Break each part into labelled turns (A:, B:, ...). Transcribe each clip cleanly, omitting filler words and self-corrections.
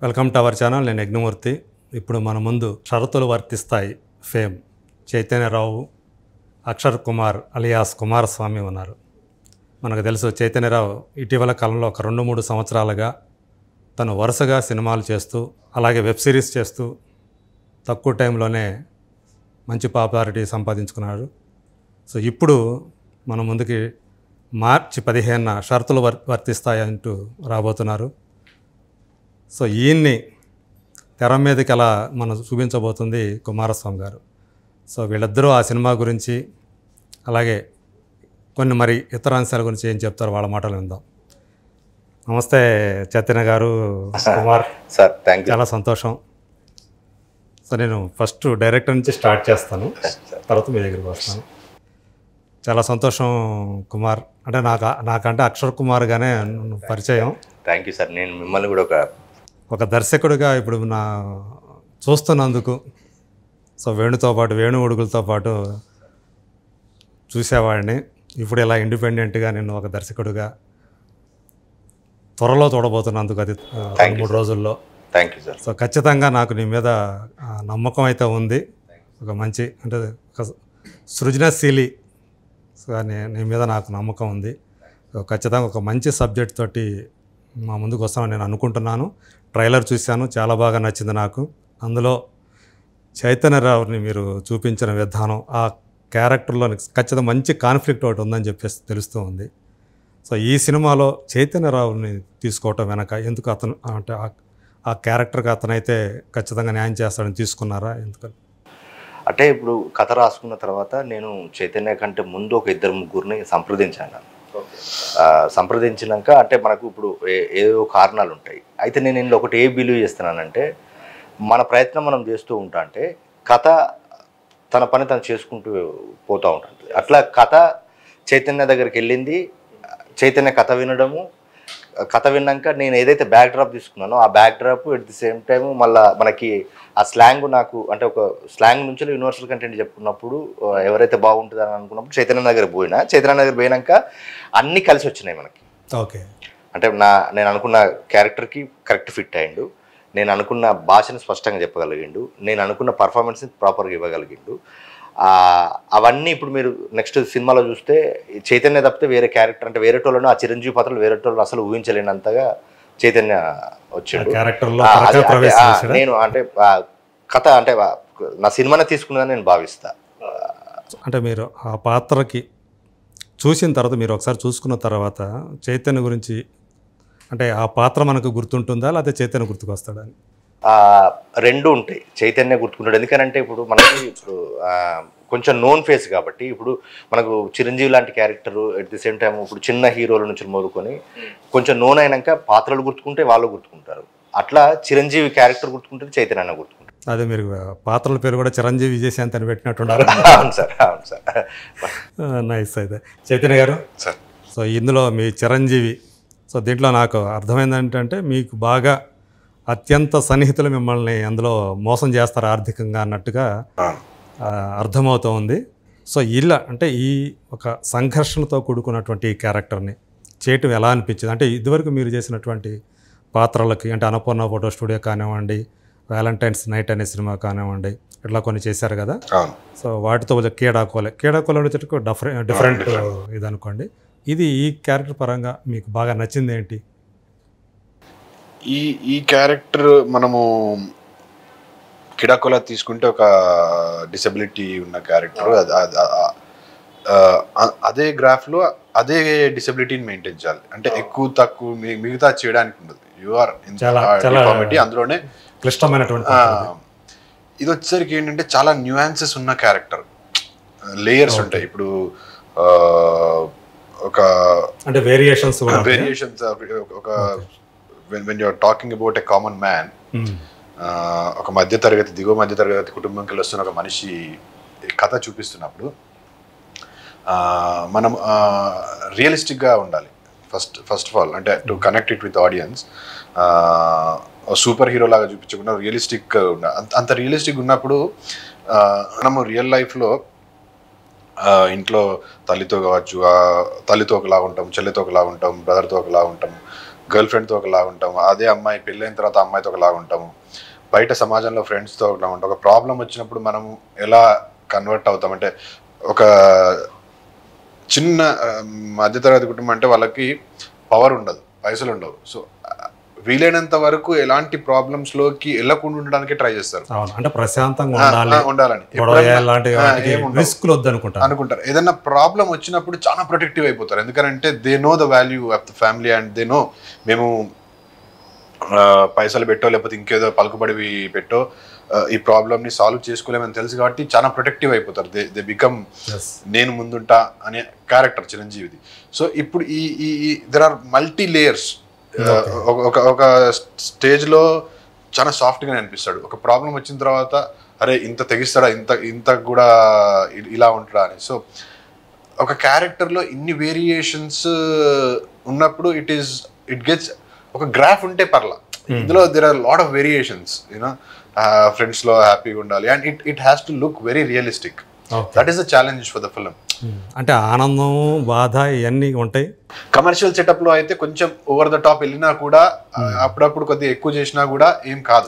A: Welcome to our channel. నేను యజ్ఞమూర్తి. ఇప్పుడు మన ముందు షరతులు వర్తిస్తాయి ఫేమ్ చైతన్యరావు, అక్షర్ కుమార్ అలియాస్ కుమారస్వామి ఉన్నారు. మనకు తెలుసు చైతన్యరావు ఇటీవల కాలంలో ఒక 2-3 సంవత్సరాలుగా తను వరుసగా సినిమాలు చేస్తూ అలాగే వెబ్ సిరీస్ చేస్తూ తక్కువ టైంలోనే మంచి పాపులారిటీ సంపాదించుకున్నాడు. సో ఇప్పుడు మన ముందుకి మార్చి 15న షరతులు వర్తిస్తాయి అంటూ రాబోతున్నారు. సో ఈయన్ని తెర మీదకి అలా మనం చూపించబోతుంది కుమారస్వామి గారు. సో వీళ్ళిద్దరూ ఆ సినిమా గురించి అలాగే కొన్ని మరి ఇతర అంశాల గురించి ఏం చెప్తారో వాళ్ళ మాటలు విందాం. నమస్తే చైతన్య గారు, కుమార్
B: సార్. Thank you.
A: చాలా సంతోషం. సో నేను ఫస్ట్ డైరెక్టర్ నుంచి స్టార్ట్ చేస్తాను, తర్వాత మీ దగ్గరికి వస్తాను. చాలా సంతోషం కుమార్. అంటే నాకంటే అక్షర్ కుమార్గానే పరిచయం.
B: Thank you sir. నేను మిమ్మల్ని కూడా
A: ఒక దర్శకుడిగా ఇప్పుడు నా చూస్తున్నందుకు, సో వేణుతో పాటు వేణు ఉడుగులతో పాటు చూసేవాడిని. ఇప్పుడు ఇలా ఇండిపెండెంట్గా నేను ఒక దర్శకుడిగా త్వరలో చూడబోతున్నందుకు, అది 3 రోజుల్లో.
B: Thank you sir.
A: సో ఖచ్చితంగా నాకు నీ మీద నమ్మకం అయితే ఉంది. ఒక మంచి అంటే ఒక సృజనశీలి, సో నీ మీద నాకు నమ్మకం ఉంది. సో ఖచ్చితంగా ఒక మంచి సబ్జెక్ట్ తోటి మా ముందుకు వస్తామని నేను అనుకుంటున్నాను. ట్రైలర్ చూశాను, చాలా బాగా నచ్చింది నాకు. అందులో చైతన్యరావుని మీరు చూపించిన విధానం, ఆ క్యారెక్టర్లో ఖచ్చితంగా మంచి కాన్ఫ్లిక్ట్ ఒకటి ఉందని చెప్పేసి తెలుస్తూ ఉంది. సో ఈ సినిమాలో చైతన్యరావుని తీసుకోవటం వెనక ఎందుకు అతను అంటే ఆ క్యారెక్టర్కి అతనైతే ఖచ్చితంగా న్యాయం చేస్తాడని తీసుకున్నారా? ఎందుకని
B: అంటే ఇప్పుడు కథ రాసుకున్న తర్వాత నేను చైతన్య కంటే ముందు ఒక 2-3 సంప్రదించాను. సంప్రదించినాక అంటే మనకు ఇప్పుడు ఏవో కారణాలు ఉంటాయి. అయితే నేను ఇందులో ఒకటి బిలీవ్ చేస్తున్నానంటే, మన ప్రయత్నం మనం చేస్తూ ఉంటా అంటే కథ తన పని తను చేసుకుంటూ పోతూ ఉంటుంది. అట్లా కథ చైతన్య దగ్గరికి వెళ్ళింది. చైతన్య కథ వినడము, కథ విన్నాక నేను ఏదైతే బ్యాక్ డ్రాప్ తీసుకున్నానో ఆ back drop at the same time మళ్ళీ మనకి ఆ స్లాంగ్ నాకు అంటే ఒక స్లాంగ్ నుంచి యూనివర్సల్ కంటెంట్ చెప్పుకున్నప్పుడు ఎవరైతే బాగుంటుందని అనుకున్నప్పుడు చైతన్య దగ్గర పోయినాక అన్నీ కలిసి వచ్చినాయి మనకి.
A: ఓకే. అంటే
B: నేను అనుకున్న క్యారెక్టర్కి కరెక్ట్ ఫిట్ అయ్యిండు, నేను అనుకున్న భాషను స్పష్టంగా చెప్పగలిగిండు, నేను అనుకున్న పర్ఫార్మెన్స్ని ప్రాపర్గా ఇవ్వగలిగిండు. అవన్నీ ఇప్పుడు మీరు నెక్స్ట్ సినిమాలో చూస్తే చైతన్య తప్పితే వేరే క్యారెక్టర్ అంటే వేరే టోళ్ళను, ఆ చిరంజీవి పాత్రలు వేరే టోళ్ళను అసలు ఊహించలేనంతగా చైతన్య వచ్చాడు. నేను అంటే కథ అంటే నా సినిమానే తీసుకున్నదని నేను భావిస్తా.
A: అంటే మీరు ఆ పాత్రకి చూసిన తర్వాత, మీరు ఒకసారి చూసుకున్న తర్వాత చైతన్య గురించి అంటే ఆ పాత్ర మనకు గుర్తుంటుందా, లేకపోతే చైతన్య గుర్తుకొస్తాడా?
B: రెండు ఉంటాయి. చైతన్య గుర్తుకుంటాడు, ఎందుకంటే ఇప్పుడు మనకి ఇప్పుడు కొంచెం నోన్ ఫేస్ కాబట్టి. ఇప్పుడు మనకు చిరంజీవి లాంటి character at the same time ఇప్పుడు చిన్న హీరోల నుంచి మొదలుకొని కొంచెం నోన్ అయినాక పాత్రలు గుర్తుకుంటే వాళ్ళు గుర్తుకుంటారు. అట్లా చిరంజీవి క్యారెక్టర్ గుర్తుకుంటే చైతన్య గుర్తుకుంటారు.
A: అదే మీరు పాత్రల పేరు కూడా చిరంజీవి విజయశాంతి అని పెట్టినట్టున్నారు.
B: అవును సార్, అవును సార్.
A: నైస్. అయితే చైతన్య గారు
B: సార్,
A: సో ఇందులో మీ చిరంజీవి, సో దీంట్లో నాకు అర్థమైంది ఏంటంటే మీకు బాగా అత్యంత సన్నిహితులు మిమ్మల్ని అందులో మోసం చేస్తారు ఆర్థికంగా అన్నట్టుగా అర్థమవుతూ ఉంది. సో ఇలా అంటే ఈ ఒక సంఘర్షణతో కూడుకున్నటువంటి ఈ క్యారెక్టర్ని చేయటం ఎలా అనిపించింది? అంటే ఇదివరకు మీరు చేసినటువంటి పాత్రలకి అంటే అన్నపూర్ణ ఫోటో స్టూడియో కానివ్వండి, వ్యాలంటైన్స్ నైట్ అనే సినిమా కానివ్వండి, ఇట్లా కొన్ని చేశారు కదా. సో వాటితో కొంచెం కేడాకోలే వచ్చేటప్పుడు డిఫరెంట్ ఇది అనుకోండి. ఇది ఈ క్యారెక్టర్ పరంగా మీకు బాగా నచ్చింది ఏంటి?
C: ఈ క్యారెక్టర్ మనము కిడాకోలా తీసుకుంటే ఒక డిసబిలిటీ ఉన్న క్యారెక్టర్, అదే గ్రాఫ్లో అదే డిసబిలిటీని మెయింటైన్ చేయాలి. అంటే ఎక్కువ తక్కువ మిగతా చేయడానికి ఉండదు. యూఆర్ కామెడీ, అందులోనే
A: క్లిష్టమైనటువంటి.
C: ఇది వచ్చేసరికి ఏంటంటే చాలా న్యూయాన్సెస్ ఉన్న క్యారెక్టర్, లేయర్స్ ఉంటాయి. ఇప్పుడు ఒక
A: అంటే వేరియేషన్స్
C: ఒక when you're talking about a common man, ఒక దిగువ మధ్య తరగతి కుటుంబంకి వస్తున్న ఒక మనిషి కథ చూపిస్తున్నప్పుడు మనం రియలిస్టిక్గా ఉండాలి. ఫస్ట్ ఆఫ్ ఆల్ అంటే to connect it with audience. Super hero లాగా చూపించకుండా రియలిస్టిక్గా ఉండాలి. అంత రియలిస్టిక్ ఉన్నప్పుడు మనము రియల్ లైఫ్లో ఇంట్లో తల్లితో కావచ్చు, తల్లితో ఒకలా ఉంటాం, చెల్లితో ఒకలా ఉంటాం, బ్రదర్తో ఒకలా ఉంటాం, గర్ల్ ఫ్రెండ్తో ఒకలాగా ఉంటాము, అదే అమ్మాయి పెళ్ళైన తర్వాత అమ్మాయితో ఒకలాగా ఉంటాము, బయట సమాజంలో ఫ్రెండ్స్తో ఒకలా ఉంటాం. ఒక ప్రాబ్లం వచ్చినప్పుడు మనం ఎలా కన్వర్ట్ అవుతామంటే, ఒక చిన్న మధ్యతరగతి కుటుంబం అంటే వాళ్ళకి పవర్ ఉండదు, పైసలు ఉండవు. సో వీలైనంత వరకు ఎలాంటి ప్రాబ్లమ్స్ లోకి వెళ్ళకుండా ఉండడానికి ట్రై చేస్తారు.
A: అంటే ప్రశాంతంగా
C: ఉండాలని అనుకుంటారు. ఏదైనా ప్రాబ్లం వచ్చినప్పుడు చాలా ప్రొటెక్టివ్ అయిపోతారు. ఎందుకంటే they know the value of the family and they know మేము పైసలు పెట్టో లేకపోతే ఇంకేదో పలుకుబడి పెట్టో ఈ ప్రాబ్లమ్ ని సాల్వ్ చేసుకోలేమని తెలుసు కాబట్టి చాలా ప్రొటెక్టివ్ అయిపోతారు. దే బికమ్ నేను ముందుంటా అనే క్యారెక్టర్ చిరంజీవిది. సో ఇప్పుడు ఈ దెర్ ఆర్ మల్టీ లేయర్స్. ఒక స్టేజ్ లో చాలా సాఫ్ట్ గానే అనిపిస్తాడు. ఒక ప్రాబ్లం వచ్చిన తర్వాత అరే ఇంత తెగిస్తాడా, ఇంత కూడా ఇలా ఉంటాడా అని. సో ఒక క్యారెక్టర్ లో ఇన్ని వేరియేషన్స్ ఉన్నప్పుడు ఇట్ గెట్స్ ఒక గ్రాఫ్ ఉంటే పర్లా. ఇందులో there are lot of variations, you know friends లో హ్యాపీగా ఉండాలి and it has to look very realistic. That is the challenge for the film.
A: అంటే ఆనందం, బాధ ఇవన్నీ ఉంటాయి.
C: కమర్షియల్ సెటప్ లో అయితే కొంచెం ఓవర్ ద టాప్ వెళ్ళినా కూడా అప్పుడప్పుడు కొద్దిగా ఎక్కువ చేసినా కూడా ఏం కాదు.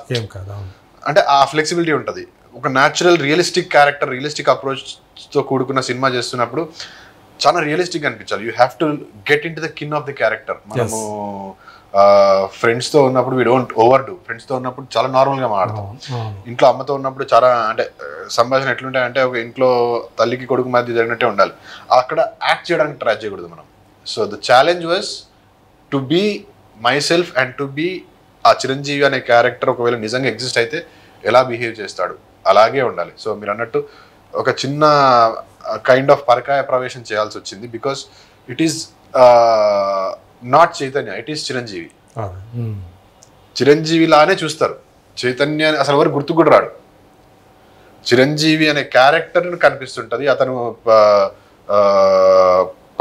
C: అంటే ఆ ఫ్లెక్సిబిలిటీ ఉంటుంది. ఒక natural realistic character, realistic approach తో కూడుకున్న సినిమా చేస్తున్నప్పుడు చాలా రియలిస్టిక్ అనిపించాలి. You have to get into the skin of the character. మనము ఫ్రెండ్స్ తో ఉన్నప్పుడు we don't overdo. Friends తో ఉన్నప్పుడు చాలా నార్మల్ గా మాట్లాడతాం. ఇంట్లో అమ్మతో ఉన్నప్పుడు చాలా అంటే సంభాషణ ఎట్లుంటాయంటే ఒక ఇంట్లో తల్లికి కొడుకు మధ్య జరిగినట్టే ఉండాలి. అక్కడ యాక్ట్ చేయడానికి ట్రై చేయకూడదు మనం. So the challenge was to be myself and to be a Chiranjeevi అనే క్యారెక్టర్ ఒకవేళ నిజంగా ఎగ్జిస్ట్ అయితే ఎలా బిహేవ్ చేస్తాడు అలాగే ఉండాలి. సో మీరు అన్నట్టు ఒక చిన్న కైండ్ ఆఫ్ పరకాయ ప్రవేశం చేయాల్సి వచ్చింది. Because it is not Chaitanya, it is Chiranjeevi. Chiranjeevi లానే చూస్తారు. చైతన్య అసలు ఎవరు గుర్తు కూడా రాడు. చిరంజీవి అనే క్యారెక్టర్ కనిపిస్తుంటది. అతను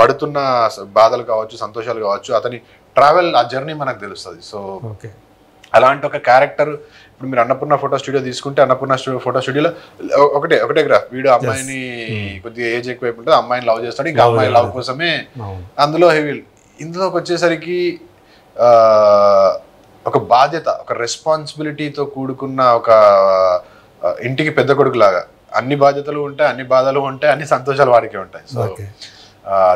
C: పడుతున్న బాధలు కావచ్చు, సంతోషాలు కావచ్చు, అతని ట్రావెల్ ఆ జర్నీ మనకు తెలుస్తుంది. సో అలాంటి ఒక క్యారెక్టర్ ఇప్పుడు మీరు అన్నపూర్ణ ఫోటో స్టూడియో తీసుకుంటే అన్నపూర్ణ ఫోటో స్టూడియోలో ఒకటే గ్రాఫ్. వీడు అమ్మాయిని కొద్దిగా ఏజ్ ఎక్కువైపు ఉంటుంది, అమ్మాయిని లవ్ చేస్తాడు, ఇంకా అమ్మాయి లవ్ కోసమే అందులో హెవీ. ఇందులోకి వచ్చేసరికి ఒక బాధ్యత, ఒక రెస్పాన్సిబిలిటీతో కూడుకున్న ఒక ఇంటికి పెద్ద కొడుకు లాగా అన్ని బాధ్యతలు ఉంటాయి, అన్ని బాధలు ఉంటాయి, అన్ని సంతోషాలు వాడికే ఉంటాయి. సో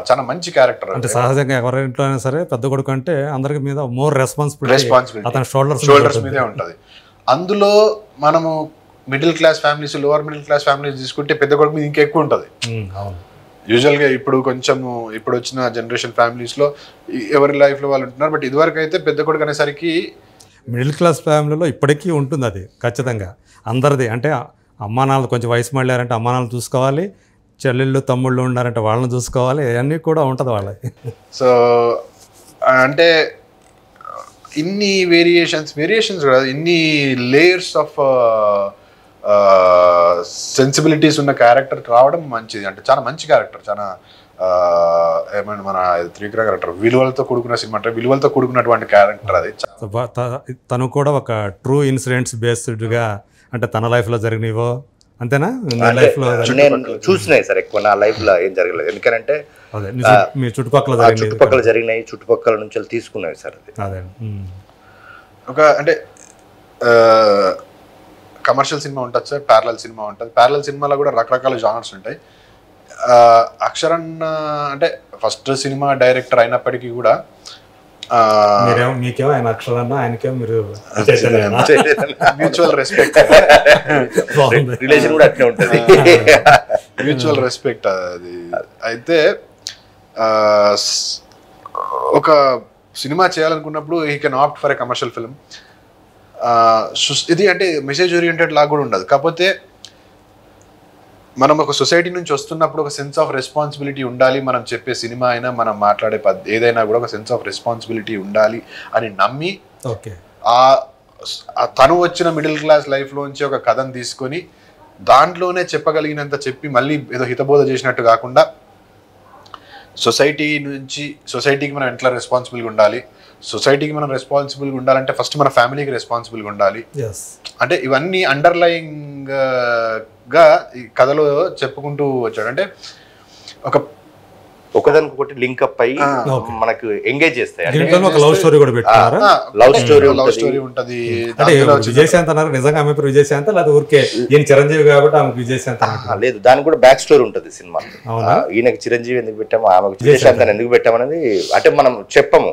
C: చాలా మంచి క్యారెక్టర్.
A: అంటే సహజంగా ఎవరింట్లో అయినా సరే పెద్ద కొడుకు అంటే అందరికి మీద మోర్ రెస్పాన్సిబిలిటీ అతని షోల్డర్స్
C: మీదే ఉంటుంది. అందులో మనము middle class families, lower middle class families తీసుకుంటే పెద్ద కొడుకు మీద ఇంకా ఎక్కువ ఉంటుంది. యూజువల్గా ఇప్పుడు ఇప్పుడు వచ్చిన జనరేషన్ ఫ్యామిలీస్ లో ఎవరి లైఫ్ లో వాళ్ళు ఉంటున్నారు. బట్ ఇదివరకు అయితే పెద్ద కొడుకు అనేసరికి
A: మిడిల్ క్లాస్ ఫ్యామిలీలో ఇప్పటికీ ఉంటుంది అది ఖచ్చితంగా అందరిది. అంటే అమ్మా నాన్నలు కొంచెం వయసు మళ్ళారంటే అమ్మా నాన్నలు చూసుకోవాలి, చెల్లెళ్ళు తమ్ముళ్ళు ఉన్నారంటే వాళ్ళని చూసుకోవాలి, ఇవన్నీ కూడా ఉంటుంది వాళ్ళకి.
C: సో అంటే ఇన్ని వేరియేషన్స్ కూడా ఇన్ని లేయర్స్ ఆఫ్ సెన్సిబిలిటీస్ ఉన్న క్యారెక్టర్ రావడం మంచిది. అంటే చాలా మంచి క్యారెక్టర్, చాలా ఏమైనా మన త్రివిక్ర క్యారెక్టర్ విలువలతో కూడుకున్న సినిమా అంటే విలువలతో కూడుకున్నటువంటి క్యారెక్టర్ అది.
A: తను కూడా ఒక ట్రూ ఇన్సిడెంట్స్ బేస్డ్గా అంటే తన లైఫ్లో జరిగినవో అంతేనా?
B: నేను చూసినాయి సార్, ఎక్కువ నా లైఫ్ లో ఏం జరగలేదు. ఎందుకంటే
A: మీ చుట్టుపక్కల
B: జరిగినాయి, చుట్టుపక్కల నుంచి తీసుకున్నాయి సార్.
A: అదే
C: ఒక అంటే కమర్షియల్ సినిమా ఉంటుంది సార్, ప్యారలల్ సినిమా ఉంటుంది. ప్యారలల్ సినిమాలో కూడా రకరకాల జానర్స్ ఉంటాయి. అక్షరన్న అంటే ఫస్ట్ సినిమా డైరెక్టర్ అయినప్పటికీ కూడా
A: మీకేమో ఆయన అక్షరన్న, ఆయనకేమో మీరు
C: మ్యూచువల్ రెస్పెక్ట్,
B: రిలేషన్ కూడా అట్లే ఉంటుంది,
C: మ్యూచువల్ రెస్పెక్ట్ అది. అయితే ఒక సినిమా చేయాలనుకున్నప్పుడు he can opt for a commercial film. ఇది అంటే మెసేజ్ ఓరియంటెడ్ లాగా కూడా ఉండదు. కాకపోతే మనం ఒక సొసైటీ నుంచి వస్తున్నప్పుడు ఒక సెన్స్ ఆఫ్ రెస్పాన్సిబిలిటీ ఉండాలి. మనం చెప్పే సినిమా అయినా మనం మాట్లాడే ఏదైనా కూడా ఒక సెన్స్ ఆఫ్ రెస్పాన్సిబిలిటీ ఉండాలి అని నమ్మి తను వచ్చిన మిడిల్ క్లాస్ లైఫ్లోంచి ఒక కథను తీసుకొని దాంట్లోనే చెప్పగలిగినంత చెప్పి మళ్ళీ ఏదో హితబోధ చేసినట్టు కాకుండా సొసైటీకి మనం ఎట్లా రెస్పాన్సిబుల్గా ఉండాలి, సొసైటీకి మనం రెస్పాన్సిబుల్గా ఉండాలంటే ఫస్ట్ మన ఫ్యామిలీకి రెస్పాన్సిబుల్గా ఉండాలి. అంటే ఇవన్నీ అండర్లయింగ్ గా ఈ కథలో చెప్పుకుంటూ వచ్చాడు. అంటే ఒక
B: ఒకదానికొకటి లింక్ అప్ అయ్యి మనకు ఎంగేజ్ చేస్తాయి.
A: దీంట్లో ఒక లవ్ స్టోరీ కూడా పెట్టుకున్నారా?
B: లవ్
C: స్టోరీ ఉంటది.
A: అంటే విజయశాంతి అన్నారు, నిజంగా ఆమె పేరు విజయశాంతి లేదా ఊరికే ఈయన చిరంజీవి కాబట్టి ఆమెకు విజయశాంతి అన్నట్టు?
B: లేదు, దానికి కూడా బ్యాక్ స్టోరీ ఉంటుంది సినిమా. ఈయనకి చిరంజీవి ఎందుకు పెట్టాము, ఆమెకు విజయశాంతి ఎందుకు పెట్టామనేది అంటే మనం చెప్పము.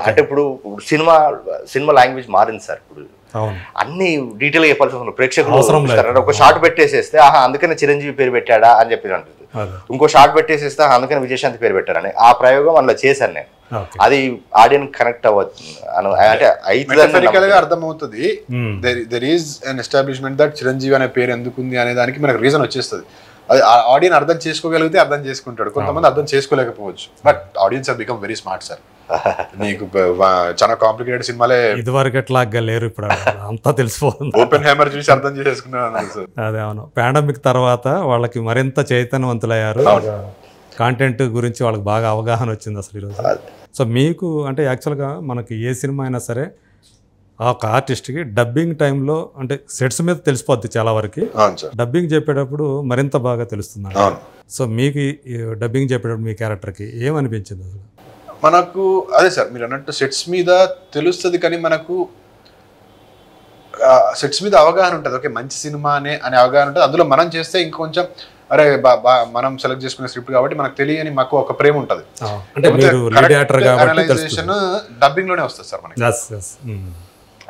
B: అంటే ఇప్పుడు సినిమా లాంగ్వేజ్ మారింది సార్. ఇప్పుడు అన్ని డీటెయిల్ గా చెప్పాల్సి ప్రేక్షకులు ఒక షార్ట్ పెట్టేసేస్తే అందుకనే చిరంజీవి పేరు పెట్టాడా అని చెప్పి అంటుంది, ఇంకో షార్ట్ పెట్టేసేస్తే అందుకని విజయశాంతి పేరు పెట్టారని. ఆ ప్రయోగం అందులో చేశాను నేను. అది ఆడియన్స్ కనెక్ట్ అవ్వచ్చు అంటే
C: అయితే అర్థమవుతుంది. There is an establishment that Chiranjeevi అనే పేరు ఎందుకుంది అనే దానికి మనకు రీజన్ వచ్చేస్తుంది. అది ఆడియన్స్ అర్థం చేసుకోగలిగితే అర్థం చేసుకుంటాడు, కొంతమంది అర్థం చేసుకోలేకపోవచ్చు. But audience have become very smart sir. నీకు చాలా కాంప్లికేటెడ్ సినిమాలే
A: ఇదివరకు ఎట్లాగా లేరు, ఇప్పుడు అంతా తెలిసిపోతుంది.
C: ఓపెన్ హ్యామర్ చూసి అర్థం చేసుకున్నాను సార్.
A: అదే అవును, పాండమిక్ తర్వాత వాళ్ళకి మరింత చైతన్యవంతులయ్యారు, కాంటెంట్ గురించి వాళ్ళకి బాగా అవగాహన వచ్చింది అసలు ఈరోజు. సో మీకు అంటే యాక్చువల్గా మనకి ఏ సినిమా అయినా సరే ఒక ఆర్టిస్ట్కి డబ్బింగ్ టైంలో అంటే సెట్స్ మీద తెలిసిపోద్ది చాలా వరకు, డబ్బింగ్ చెప్పేటప్పుడు మరింత బాగా తెలుస్తుంది. సో మీకు డబ్బింగ్ చెప్పేటప్పుడు మీ క్యారెక్టర్కి ఏమనిపించింది అసలు?
C: మనకు అదే సార్ మీరు అన్నట్టు సెట్స్ మీద తెలుస్తుంది, కానీ మనకు సెట్స్ మీద అవగాహన ఉంటుంది. ఓకే మంచి సినిమా అనే అవగాహన ఉంటుంది. అందులో మనం చేస్తే ఇంకొంచెం అరే మనం సెలెక్ట్ చేసుకునే స్క్రిప్ట్ కాబట్టి మనకు తెలియని మాకు ఒక ప్రేమ ఉంటుంది. అనలైజేషన్ డబ్బింగ్ లోనే వస్తుంది సార్ మనకి.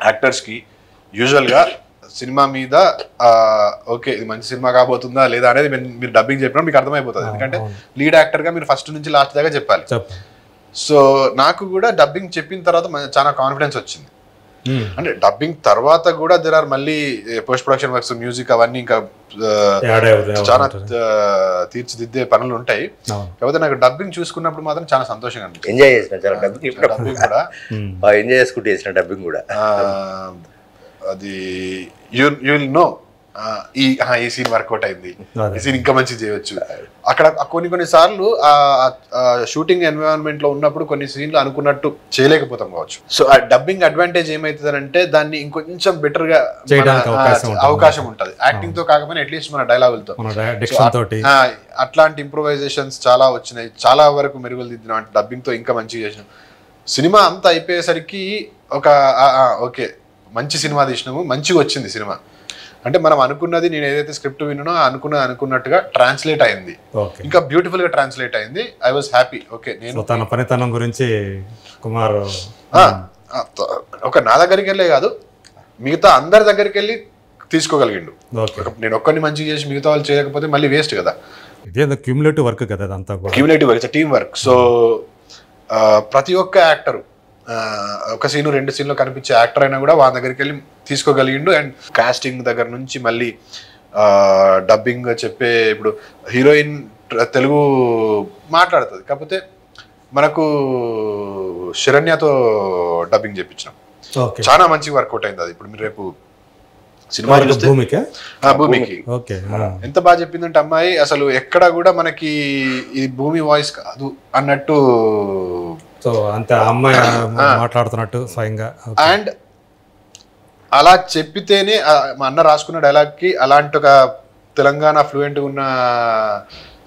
C: యాక్టర్స్ కి యూజువల్ గా సినిమా మీద ఓకే ఇది మంచి సినిమా కాబోతుందా లేదా అనేది మీరు డబ్బింగ్ చెప్పినప్పుడు మీకు అర్థమైపోతుంది. ఎందుకంటే లీడ్ యాక్టర్ గా మీరు ఫస్ట్ నుంచి లాస్ట్ దాకా చెప్పాలి. సో నాకు కూడా డబ్బింగ్ చెప్పిన తర్వాత చాలా కాన్ఫిడెన్స్ వచ్చింది. అంటే డబ్బింగ్ తర్వాత కూడా దేర్ ఆర్ మళ్ళీ పోస్ట్ ప్రొడక్షన్ వర్క్స్, మ్యూజిక్ అవన్నీ ఇంకా చాలా తీర్చిదిద్దే పనులు ఉంటాయి. కాకపోతే నాకు డబ్బింగ్ చూసుకున్నప్పుడు మాత్రం చాలా సంతోషంగా అనిపించింది.
B: ఎంజాయ్ చేసుకుంటూ డబ్బింగ్ కూడా
C: అది యూ విల్ నో ఈ సీన్ వర్కౌట్ అయింది, ఈ సీన్ ఇంకా మంచి చేయవచ్చు. అక్కడ కొన్ని సార్లు షూటింగ్ ఎన్విరాన్మెంట్ లో ఉన్నప్పుడు కొన్ని సీన్లు అనుకున్నట్టు చేయలేకపోతాం కావచ్చు. సో ఆ డబ్బింగ్ అడ్వాంటేజ్ ఏమైతుంది అంటే దాన్ని ఇంకొంచెం బెటర్ గా అవకాశం ఉంటుంది. యాక్టింగ్ తో కాకపోయినా అట్లీస్ట్ మన డైలాగులతో అట్లాంటి ఇంప్రూవైజేషన్స్ చాలా వచ్చినాయి. చాలా వరకు మెరుగులు దిద్దిన డబ్బింగ్ తో ఇంకా మంచిగా చేసినాం. సినిమా అంతా అయిపోయేసరికి ఓకే మంచి సినిమా తీసినాము, మంచిగా వచ్చింది సినిమా అంటే మనం అనుకున్నది, నేను ఏదైతే స్క్రిప్ట్ విన్నానో అనుకున్నట్టుగా ట్రాన్స్లేట్ అయింది, ఇంకా బ్యూటిఫుల్ గా ట్రాన్స్లేట్ అయింది. I was happy. ఓకే నేను
A: తన పనితనం గురించి కుమార్
C: ఒక నా దగ్గరికి వెళ్ళే కాదు మిగతా అందరి దగ్గరికి వెళ్ళి తీసుకోగలిగిండు. నేను ఒక్కడిని మంచిగా చేసి మిగతా వాళ్ళు చేయకపోతే మళ్ళీ వేస్ట్ కదా.
A: ఇదే క్యూములేటివ్ వర్క్ కదా, అదంతా
C: cumulative work, team work. So ప్రతి ఒక్క యాక్టరు ఒక సీను 2 సీన్లో కనిపించే యాక్టర్ అయినా కూడా వాళ్ళ దగ్గరికి వెళ్ళి తీసుకోగలిగిండు. అండ్ కాస్టింగ్ దగ్గర నుంచి మళ్ళీ డబ్బింగ్ చెప్పే, ఇప్పుడు హీరోయిన్ తెలుగు మాట్లాడుతుంది, కాకపోతే మనకు శరణ్యతో డబ్బింగ్ చెప్పించినాం, చాలా మంచి వర్కౌట్ అయింది అది. ఇప్పుడు మీరు రేపు సినిమా భూమికి ఎంత బాగా చెప్పిందంటే అమ్మాయి, అసలు ఎక్కడ కూడా మనకి ఇది భూమి వాయిస్ కాదు అన్నట్టు
A: మాట్లాడుతున్నట్టు స్వయంగా.
C: అండ్ అలా చెప్పితేనే మా అన్న రాసుకున్న డైలాగ్ కి అలాంటి ఒక తెలంగాణ ఫ్లూయెంట్ ఉన్న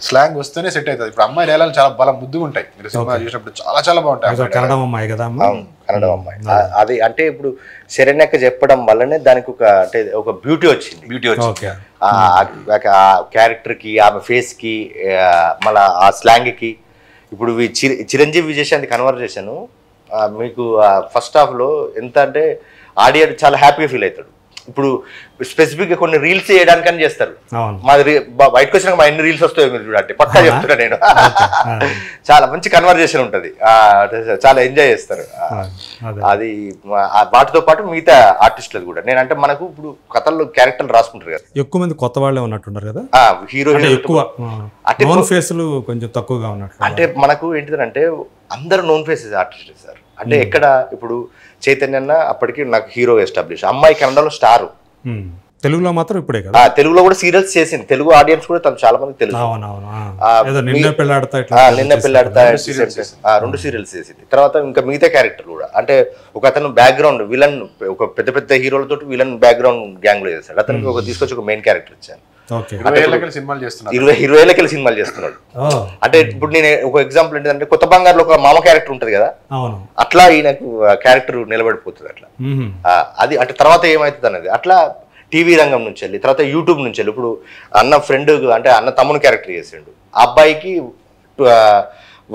C: స్లాంగ్ వస్తేనే సెట్ అవుతుంది. ఇప్పుడు అమ్మాయి డైలాగ్ చాలా బాగా ముద్దుగా ఉంటాయి, మీరు సినిమా చూసినప్పుడు చాలా బాగుంటాయి.
A: కన్నడం అమ్మాయి కదా,
B: కన్నడం అమ్మాయి. అది అంటే ఇప్పుడు శరణ్యక్క చెప్పడం వల్లనే దానికి ఒక బ్యూటీ వచ్చింది. ఆ క్యారెక్టర్ కి, ఆమె ఫేస్ కి, మళ్ళీ ఆ స్లాంగ్ కి. ఇప్పుడు చిరంజీవి విజయశాంతి కన్వర్జేషన్ మీకు ఫస్ట్ హాఫ్లో ఎంత అంటే ఆడియన్స్ చాలా హ్యాపీగా ఫీల్ అవుతాడు. ఇప్పుడు స్పెసిఫిక్గా కొన్ని రీల్స్ చేయడానికని చేస్తారు. మాది బయటకు వచ్చినాక మా ఎన్ని రీల్స్ వస్తాయో మీరు చూడండి, పక్కా చెప్తున్నా నేను. చాలా మంచి కన్వర్జేషన్ ఉంటుంది, చాలా ఎంజాయ్ చేస్తారు. అది వాటితో పాటు మిగతా ఆర్టిస్టులు కూడా. నేనంటే మనకు ఇప్పుడు కథల్లో క్యారెక్టర్లు రాసుకుంటారు కదా,
A: ఎక్కువ మంది కొత్త వాళ్ళే ఉన్నట్టున్నారు కదా,
B: హీరో
A: ఎక్కువ అంటే నోన్ ఫేస్లు కొంచెం తక్కువగా ఉన్నట్టు.
B: అంటే మనకు ఏంటిదంటే అందరూ నోన్ ఫేసెస్ ఆర్టిస్ట్ సార్. అంటే ఎక్కడ ఇప్పుడు చైతన్య అప్పటికి నాకు హీరో ఎస్టాబ్లిష్, అమ్మాయి కన్నడలో స్టార్,
A: తెలుగులో మాత్రం ఇప్పుడే కదా.
B: తెలుగులో కూడా సీరియల్స్ చేసింది, తెలుగు ఆడియన్స్ కూడా తను చాలా మంది తెలుసు. నిన్న పెళ్ళాడతా 2 సీరియల్స్ చేసింది. తర్వాత ఇంకా మిగతా క్యారెక్టర్ కూడా అంటే ఒక అతను బ్యాక్గ్రౌండ్ విలన్, ఒక పెద్ద హీరోలతో విలన్ బ్యాక్గ్రౌండ్ గ్యాంగ్ లో చేస్తాడు. అతనికి తీసుకొచ్చి ఒక మెయిన్ క్యారెక్టర్ ఇచ్చాను.
A: ఓకే
C: 20 ఏళ్ళకెళ్ళి సినిమాలు చేస్తున్నారు.
B: 20 ఏళ్ళకెళ్ళి సినిమాలు చేస్తున్నాడు. అంటే ఇప్పుడు నేను ఒక ఎగ్జాంపుల్ ఏంటంటే కొత్త బంగారులో ఒక మామ క్యారెక్టర్ ఉంటది కదా,
A: అవును,
B: అట్లా ఈయనకు క్యారెక్టర్ నిలబడిపోతుంది అట్లా. అది అంటే తర్వాత ఏమవుతుంది అనేది అట్లా టీవీ రంగం నుంచి వెళ్ళి తర్వాత యూట్యూబ్ నుంచి వెళ్ళి ఇప్పుడు అన్న ఫ్రెండ్ అంటే అన్న తమ్ముని క్యారెక్టర్ చేసిండు, ఆ అబ్బాయికి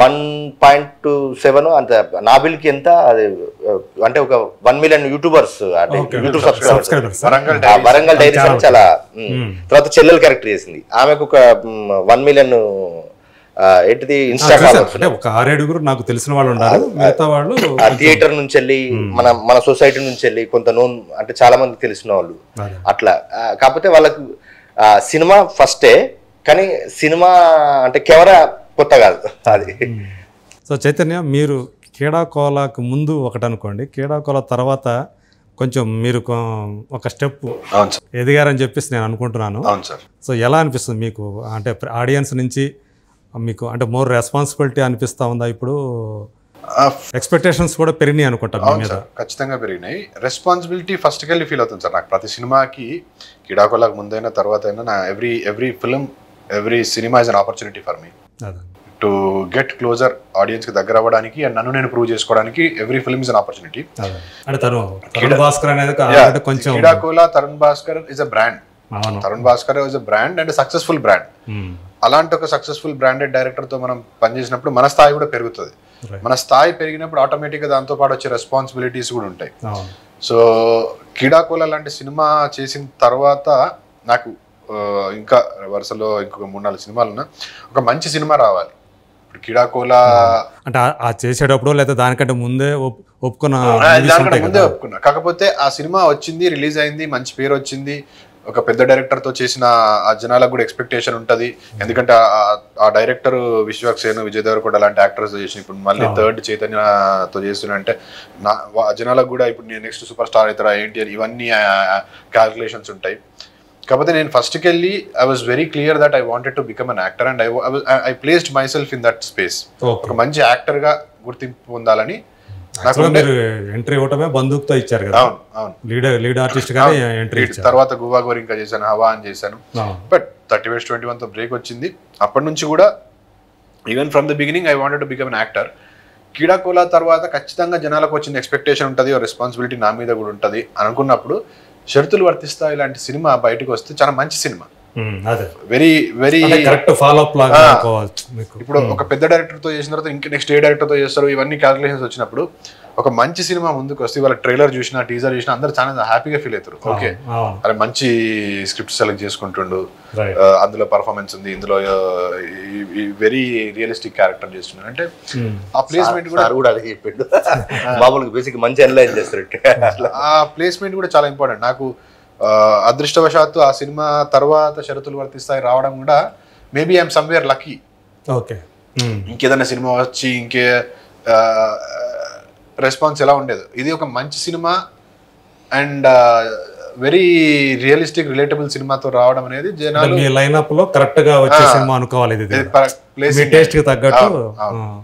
B: 1.27 అంత, నాబిల్కి ఎంత అది అంటే ఒక 1 మిలియన్ యూట్యూబర్స్ అంటే యూట్యూబ్ సబ్స్క్రైబర్స్. వరంగల్ డైరీస్ అని చాలా. తర్వాత చెల్లెలు క్యారెక్టర్ చేసింది, ఆమెకు ఒక 1 మిలియన్ ఏంటిది ఇన్స్టాగ్రామ్.
A: ఒక 6-7 నాకు తెలిసిన వాళ్ళు ఉన్నారు, మిగతా వాళ్ళు
B: థియేటర్ నుంచి వెళ్ళి మన సొసైటీ నుంచి వెళ్ళి కొంత నోన్ అంటే చాలా మంది తెలిసిన వాళ్ళు అట్లా. కాకపోతే వాళ్ళకు సినిమా ఫస్టే, కానీ సినిమా అంటే కెమెరా కొత్త కాదు అది.
A: సో చైతన్య, మీరు క్రీడాకోలాకు ముందు ఒకటి అనుకోండి, క్రీడాకోల తర్వాత కొంచెం మీరు ఒక స్టెప్ ఎదిగారని చెప్పేసి నేను అనుకుంటున్నాను. సో ఎలా అనిపిస్తుంది మీకు? అంటే ఆడియన్స్ నుంచి మీకు అంటే మోర్ రెస్పాన్సిబిలిటీ అనిపిస్తూ ఉందా ఇప్పుడు? ఎక్స్పెక్టేషన్స్ కూడా పెరిగినాయి అనుకుంటా మీ మీద?
C: ఖచ్చితంగా పెరిగినాయి. రెస్పాన్సిబిలిటీ ఫస్ట్కి వెళ్ళి ఫీల్ అవుతుంది సార్ నాకు. ప్రతి సినిమాకి క్రీడాకోలాకు ముందైనా తర్వాత అయినా నా every film every cinema is an opportunity for me to get closer, ఆడియన్స్కి దగ్గర అవ్వడానికి అండ్ నన్ను నేను ప్రూవ్ చేసుకోవడానికి. Every film is an opportunity.
A: అంటే తరుణ్ భాస్కర్ అనేది కొంచెం
C: Keedaa Cola, Tarun Bhaskar is a brand. Tarun Bhaskar is a brand and successful brand. అలాంటి ఒక సక్సెస్ఫుల్ బ్రాండెడ్ డైరెక్టర్తో మనం పనిచేసినప్పుడు మన స్థాయి కూడా పెరుగుతుంది. మన స్థాయి పెరిగినప్పుడు ఆటోమేటిక్గా దాంతో పాటు వచ్చే రెస్పాన్సిబిలిటీస్ కూడా ఉంటాయి. సో క్రీడాకోలా లాంటి సినిమా చేసిన తర్వాత నాకు ఇంకా వరుసలో ఇంకొక 3-4 సినిమాలు ఉన్నా, ఒక మంచి సినిమా రావాలి. ఇప్పుడు క్రీడాకోలా
A: అంటే ఆ చేసేటప్పుడు లేదా దానికంటే ముందే ఒప్పుకున్నా,
C: కాకపోతే ఆ సినిమా వచ్చింది, రిలీజ్ అయింది, మంచి పేరు వచ్చింది, ఒక పెద్ద డైరెక్టర్తో చేసిన ఆ జనాలకు కూడా ఎక్స్పెక్టేషన్ ఉంటుంది. ఎందుకంటే ఆ డైరెక్టర్ విశ్వక్సేన్, విజయ్ దేవరకొండ లాంటి యాక్టర్స్ చేసిన ఇప్పుడు మళ్ళీ థర్డ్ చైతన్యతో చేస్తున్నా అంటే జనాలకు కూడా ఇప్పుడు నేను నెక్స్ట్ సూపర్ స్టార్ అవుతారా ఏంటి అని ఇవన్నీ క్యాల్కులేషన్స్ ఉంటాయి. కాకపోతే నేను ఫస్ట్కి వెళ్ళి I was very clear that I wanted to become an actor and I placed my self in that space. ఒక మంచి యాక్టర్గా గుర్తింపు పొందాలని.
A: మీరు ఎంట్రీ ఇవ్వటమే బందూక్తో ఇచ్చారు కదా.
C: అవును,
A: లీడ్ ఆర్టిస్ట్ గానే ఎంట్రీ ఇచ్చారు.
C: తర్వాత గువా గోరింకా చేశాను, హవా అని చేశాను. బట్ 30/21తో బ్రేక్ వచ్చింది. అప్పటి నుంచి కూడా even from the beginning I wanted to become an actor. Keedaa Cola తర్వాత ఖచ్చితంగా జనాలకు వచ్చిన ఎక్స్పెక్టేషన్ ఉంటుంది, రెస్పాన్సిబిలిటీ నా మీద కూడా ఉంటుంది అనుకున్నప్పుడు షరతులు వర్తిస్తాయి ఇలాంటి సినిమా బయటకు వస్తే చాలా మంచి cinema. Very very
A: correct follow up లాగా.
C: ఇప్పుడు ఒక పెద్ద డైరెక్టర్ తో చేసిన తర్వాత ఇంకా నెక్స్ట్ ఏ డైరెక్టర్ తో చేస్తారు, ఇవన్నీ క్యాల్కులేషన్స్ వచ్చినప్పుడు ఒక మంచి సినిమా ముందుకు వస్తే వాళ్ళ ట్రైలర్ చూసినా టీజర్ చూసినా అందరూ చాలా హ్యాపీగా ఫీల్ అవుతారు. ఓకే, అరే మంచి స్క్రిప్ట్ సెలెక్ట్ చేసుకుంటుండు, అందులో పర్ఫార్మెన్స్ ఉంది, ఇందులో వెరీ రియలిస్టిక్ క్యారెక్టర్ చేస్తున్నాడు అంటే ఆ ప్లేస్మెంట్ కూడా
B: అదే చెప్పిండు. మామూలుగా బేసిక్ మంచి అనలైజ్ చేస్తారు.
C: ఆ ప్లేస్మెంట్ కూడా చాలా ఇంపార్టెంట్. నాకు అదృష్టవశాత్తు ఆ సినిమా తర్వాత షరతులు వర్తిస్తాయి రావడం కూడా maybe I'm somewhere lucky.
A: Okay,
C: ఇంకేదైనా సినిమా వచ్చి ఇంకే రెస్పాన్స్ ఎలా ఉండేది. ఇది ఒక మంచి cinema and very realistic relatable సినిమాతో రావడం అనేది జనాలు
A: మీ లైనప్ లో కరెక్ట్ గా వచ్చే సినిమా అనుకోవాలి. ఇది టేస్ట్ కి తగ్గట్టు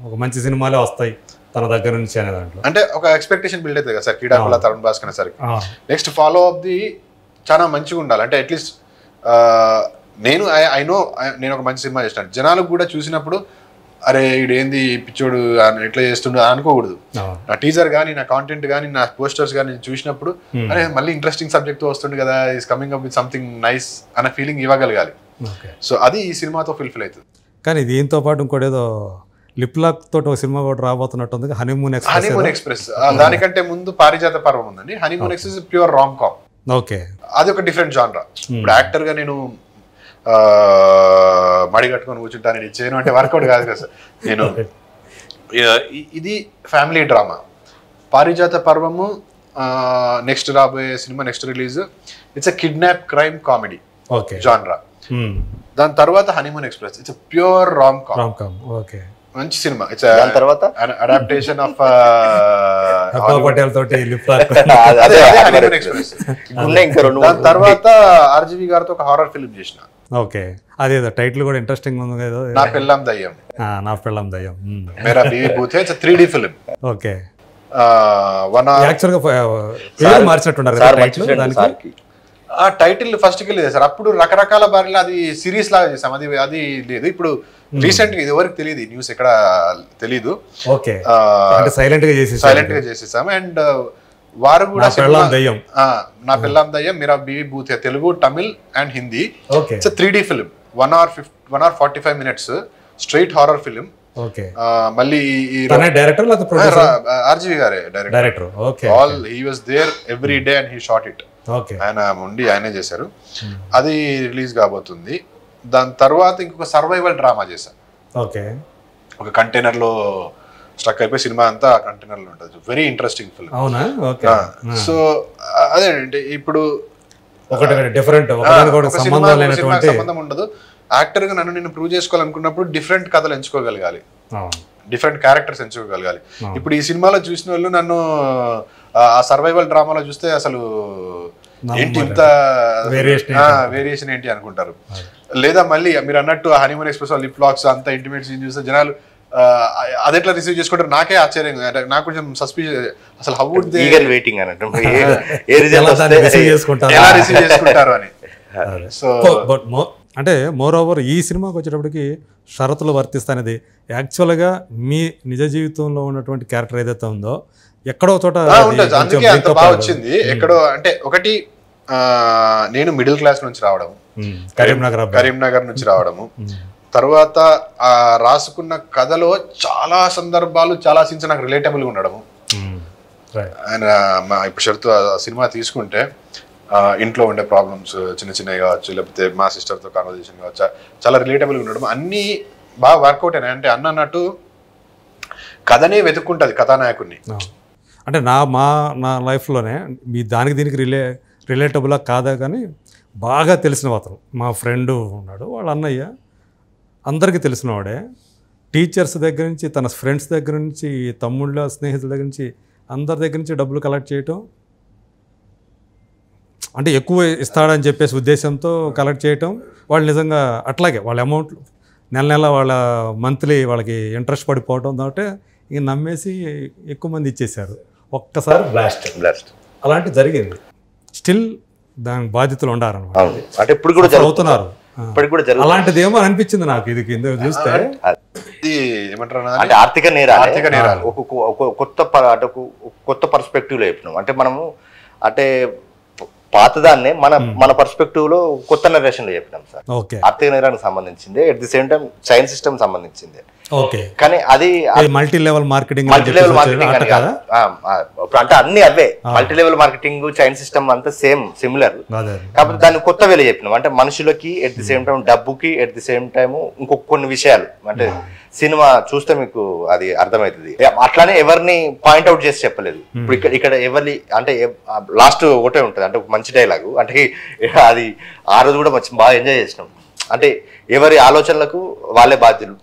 A: ఒక మంచి సినిమాలే వస్తాయి తన దగ్గర నుంచి అనే దాంట్లో.
C: అంటే ఒక ఎక్స్పెక్టేషన్ బిల్డ్ అవుతుంది కదా సార్. క్రీడాకోలా, తరుణ్ భాస్కర్ అనేసరికి నెక్స్ట్ ఫాలో అప్ ది చాలా మంచిగా ఉండాలి. అంటే అట్లీస్ట్ నేను ఐ నో నేను ఒక మంచి సినిమా చేస్తాను, జనాలకు కూడా చూసినప్పుడు అరే ఇదేంది పిచ్చోడు ఎట్లా చేస్తుండో అనుకోకూడదు. నా టీజర్ కానీ, నా కాంటెంట్ కానీ, నా పోస్టర్స్ కానీ చూసినప్పుడు అరే మళ్ళీ ఇంట్రెస్టింగ్ సబ్జెక్ట్ వస్తుంది కదా, is coming up with something nice అనే ఫీలింగ్ ఇవ్వగలగాలి. సో అది ఈ సినిమాతో ఫుల్ఫిల్ అవుతుంది.
A: కానీ దీంతో పాటు ఇంకోటి ఏదో లిప్ లాక్ తోటి ఒక సినిమా కూడా రాబోతున్నట్టుంది, హనీమూన్
C: ఎక్స్ప్రెస్. దానికంటే ముందు పారిజాత పర్వం ఉందండి. Honeymoon Express pure rom com.
A: Okay, అది
C: ఒక డిఫరెంట్ జాన్రా. ఇప్పుడు యాక్టర్ గా నేను మడి కట్టుకొని కూర్చుంటాను, నేను చేయను అంటే వర్కౌట్ కాదు కదా సార్. నేను ఇది family drama. Paarijatha Parvam next రాబోయే cinema, next release, it's a kidnap crime comedy genre. దాని తర్వాత honeymoon express, it's pure rom com.
A: Okay,
C: మంచి సినిమా. ఇట్స్
B: తర్వాత
C: అడాప్టేషన్ ఆఫ్
A: పటేల్ తోటి
C: హనీమూన్ ఎక్స్ప్రెస్. దాని తర్వాత ఆర్జీవి గారితో ఒక హారర్ ఫిల్మ్ చేసిన.
A: ఓకే, అదేదో టైటిల్ కూడా ఇంట్రెస్టింగ్ ఉంది కదా,
C: Naa Pellam Dayyam. Mera Biwi Bhoot Hai. It's 3D film.
A: Okay, actual గా పేరు మార్చినట్టున్నారు కదా టైటిల్ దానికి.
C: ఆ టైటిల్ ఫస్ట్ కి లేదు సార్. అప్పుడు రకరకాల బారిలో అది సిరీస్ లాగా చేసాం, అది లేదు. ఇప్పుడు రీసెంట్ గా ఇది ఎవరికి తెలియదు, న్యూస్ ఎక్కడ తెలీదు, సైలెంట్ గా చేసేసాము. అండ్ వారు కూడా Naa Pellam Dayyam Mera Biwi Bhoot Telugu, Tamil and Hindi. It's 3D film, 1 hour 45 minutes straight horror film. మళ్ళీ ఆర్జీవి గారే director. All he was there every day and he shot it. ఆయన ఉండి ఆయనే చేశారు. అది రిలీజ్ కాబోతుంది. దాని తర్వాత ఇంకొక సర్వైవల్ డ్రామా చేశాను. ఒక కంటైనర్ లో స్ట్రక్ అయిపోయి సినిమా అంతా కంటైనర్ లో ఉంటుంది. Very interesting film. సో అదేంటి ఇప్పుడు సంబంధం ఉండదు. యాక్టర్ గా నేను ప్రూవ్ చేసుకోవాలనుకున్నప్పుడు డిఫరెంట్ కథలు ఎంచుకోగలగాలి, డిఫరెంట్ క్యారెక్టర్స్ ఎంచుకోగలగాలి. ఇప్పుడు ఈ సినిమాలో చూసిన వాళ్ళు నన్ను ఆ సర్వైవల్ డ్రామాలో చూస్తే అసలు ఏంటి ఇంత వేరియేషన్ ఏంటి అనుకుంటారు. లేదా మళ్ళీ మీరు అన్నట్టు హనీమూన్ ఎక్స్ప్రెస్ లిప్ లాక్స్ అంత ఇంటిమేట్ సీన్ చూస్తే జనాలు అది ఎట్లా రిసీవ్ చేసుకుంటారు నాకే ఆశ్చర్యం. నాకు కొంచెం సస్పిషియస్, అసలు హౌ వుడ్ దే వెయిటింగ్ అన్నట్టు ఎలా రిసీవ్ చేసుకుంటారు అని. సో
A: అంటే మోర్ ఓవర్ ఈ సినిమాకి వచ్చేటప్పటికి షరతులు వర్తిస్తానేది యాక్చువల్గా మీ నిజ జీవితంలో ఉన్నటువంటి క్యారెక్టర్ ఏదైతే ఉందో ఎక్కడో చోట
C: ఉంటుంది. అందుకే అంత బాగా వచ్చింది. ఎక్కడో అంటే ఒకటి నేను మిడిల్ క్లాస్ నుంచి రావడం, కరీంనగర్ నుంచి రావడము, తర్వాత రాసుకున్న కథలో చాలా సందర్భాలు చాలా సీన్స్ నాకు రిలేటబుల్గా ఉండడము. ఆయన ఇప్పుడు షరతు సినిమా తీసుకుంటే ఇంట్లో ఉండే ప్రాబ్లమ్స్ చిన్న చిన్నవి కావచ్చు, లేకపోతే మా సిస్టర్తో కాన్వర్జేషన్ కావచ్చు, చాలా రిలేటబుల్గా ఉండడం అన్నీ బాగా వర్కౌట్ అయినాయి. అంటే అన్నట్టు కథనే వెతుక్కుంటుంది కథానాయకుడిని.
A: అంటే నా లైఫ్లోనే మీ దానికి దీనికి రిలేటబుల్గా కాదా కానీ బాగా తెలిసిన అతను మా ఫ్రెండ్ ఉన్నాడు, వాళ్ళ అన్నయ్య అందరికీ తెలిసినవాడే. టీచర్స్ దగ్గర నుంచి తన ఫ్రెండ్స్ దగ్గర నుంచి తమ్ముళ్ళ స్నేహితుల దగ్గర నుంచి అందరి దగ్గర నుంచి డబ్బులు కలెక్ట్ చేయటం, అంటే ఎక్కువ ఇస్తాడని చెప్పేసి ఉద్దేశంతో కలెక్ట్ చేయటం. వాళ్ళు నిజంగా అట్లాగే వాళ్ళ అమౌంట్ నెల వాళ్ళ మంత్లీ వాళ్ళకి ఇంట్రెస్ట్ పడిపోవటం కాబట్టి ఇక నమ్మేసి ఎక్కువ మంది ఇచ్చేశారు. ఒక్కసారి బ్లాస్ట్ అలాంటి జరిగింది. స్టిల్ దానికి బాధ్యతలు ఉండాలన్నమాట.
B: అంటే ఇప్పుడు కూడా
A: అవుతున్నారు. అలాంటిది ఏమో అనిపించింది నాకు ఇది కింద చూస్తే.
B: అంటే ఆర్థిక నేరాలు కొత్త పర్స్పెక్టివ్ లో చెప్పినాం. అంటే మనము అంటే పాతదాన్నే మన పర్స్పెక్టివ్ లో కొత్త నరేషన్ లో చెప్పినాం సార్. ఆర్థిక నేరానికి సంబంధించింది, at the same time chain system సంబంధించింది. కానీ అది
A: మల్టీ లెవెల్ మార్కెటింగ్
B: అంటే అన్ని అవే multi level marketing chain system అంతా సిమిలర్. కాకపోతే దాన్ని కొత్త వేలు చెప్పినాం. అంటే మనుషులకి ఎట్ ది సేమ్ టైం డబ్బుకి ఎట్ ది సేమ్ టైం ఇంకొక కొన్ని విషయాలు అంటే సినిమా చూస్తే మీకు అది అర్థమవుతుంది. అట్లానే ఎవరిని పాయింట్అవుట్ చేసి చెప్పలేదు. ఇప్పుడు ఇక్కడ ఎవరిని అంటే లాస్ట్ ఒకటే ఉంటుంది అంటే ఒక మంచి డైలాగు. అంటే అది ఆ రోజు కూడా బాగా ఎంజాయ్ చేసినాం. అంటే ఎవరి ఆలోచనలకు వాళ్ళే బాధ్యులు.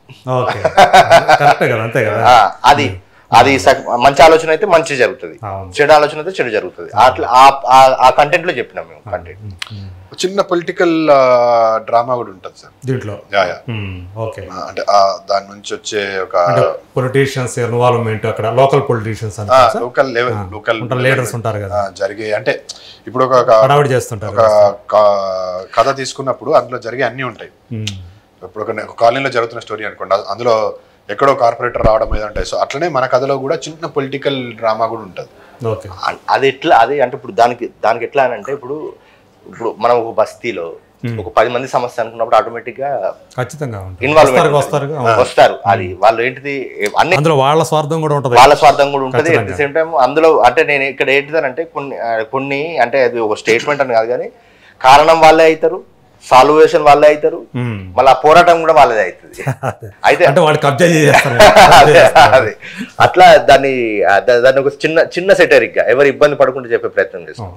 B: అది అది మంచి ఆలోచన అయితే మంచి జరుగుతుంది, చెడు ఆలోచన అయితే చెడు జరుగుతుంది. అట్లా ఆ కంటెంట్ లో చెప్పినాం మేము. కంటెంట్
C: చిన్న పొలిటికల్ డ్రామా కూడా ఉంటుంది సార్ దీంట్లో. అంటే దాని నుంచి వచ్చే ఒక
A: పొలిటీషియన్స్ ఇన్వాల్వ్మెంట్, అక్కడ లోకల్ పొలిటీషియన్స్
C: లోకల్
A: లీడర్స్ ఉంటారు కదా
C: జరిగే. అంటే ఇప్పుడు ఒక కథ తీసుకున్నప్పుడు అందులో జరిగే అన్ని ఉంటాయి. ఇప్పుడు ఒక కాలనీలో జరుగుతున్న స్టోరీ అనుకోండి, అందులో ఎక్కడో కార్పొరేటర్ రావడం మీద ఉంటాయి. సో అట్లనే మన కథలో కూడా చిన్న పొలిటికల్ డ్రామా కూడా ఉంటుంది.
B: అది ఎట్లా అది అంటే ఇప్పుడు దానికి ఎట్లా అని అంటే ఇప్పుడు మనం ఒక బస్తీలో ఒక 10 మంది సమస్య అనుకున్నప్పుడు ఆటోమేటిక్ గా
A: ఖచ్చితంగా
B: ఇన్వాల్వ్మెంట్ వస్తారు. అది వాళ్ళు ఏంటిది అన్ని
A: వాళ్ళ స్వార్థం కూడా ఉంటుంది,
B: ఎట్ ది సేమ్ టైం అందులో. అంటే నేను ఇక్కడ ఏంటిదనంటే కొన్ని అంటే అది ఒక స్టేట్మెంట్ అని కాదు కానీ కారణం వాళ్ళే అవుతారు, సాల్వేషన్ వాళ్ళే అవుతారు, మళ్ళీ ఆ పోరాటం కూడా వాళ్ళదే అవుతుంది. అయితే అదే అట్లా దాన్ని ఒక చిన్న సెటరిక్ గా ఎవరు ఇబ్బంది పడకుండా చెప్పే ప్రయత్నం చేస్తాం.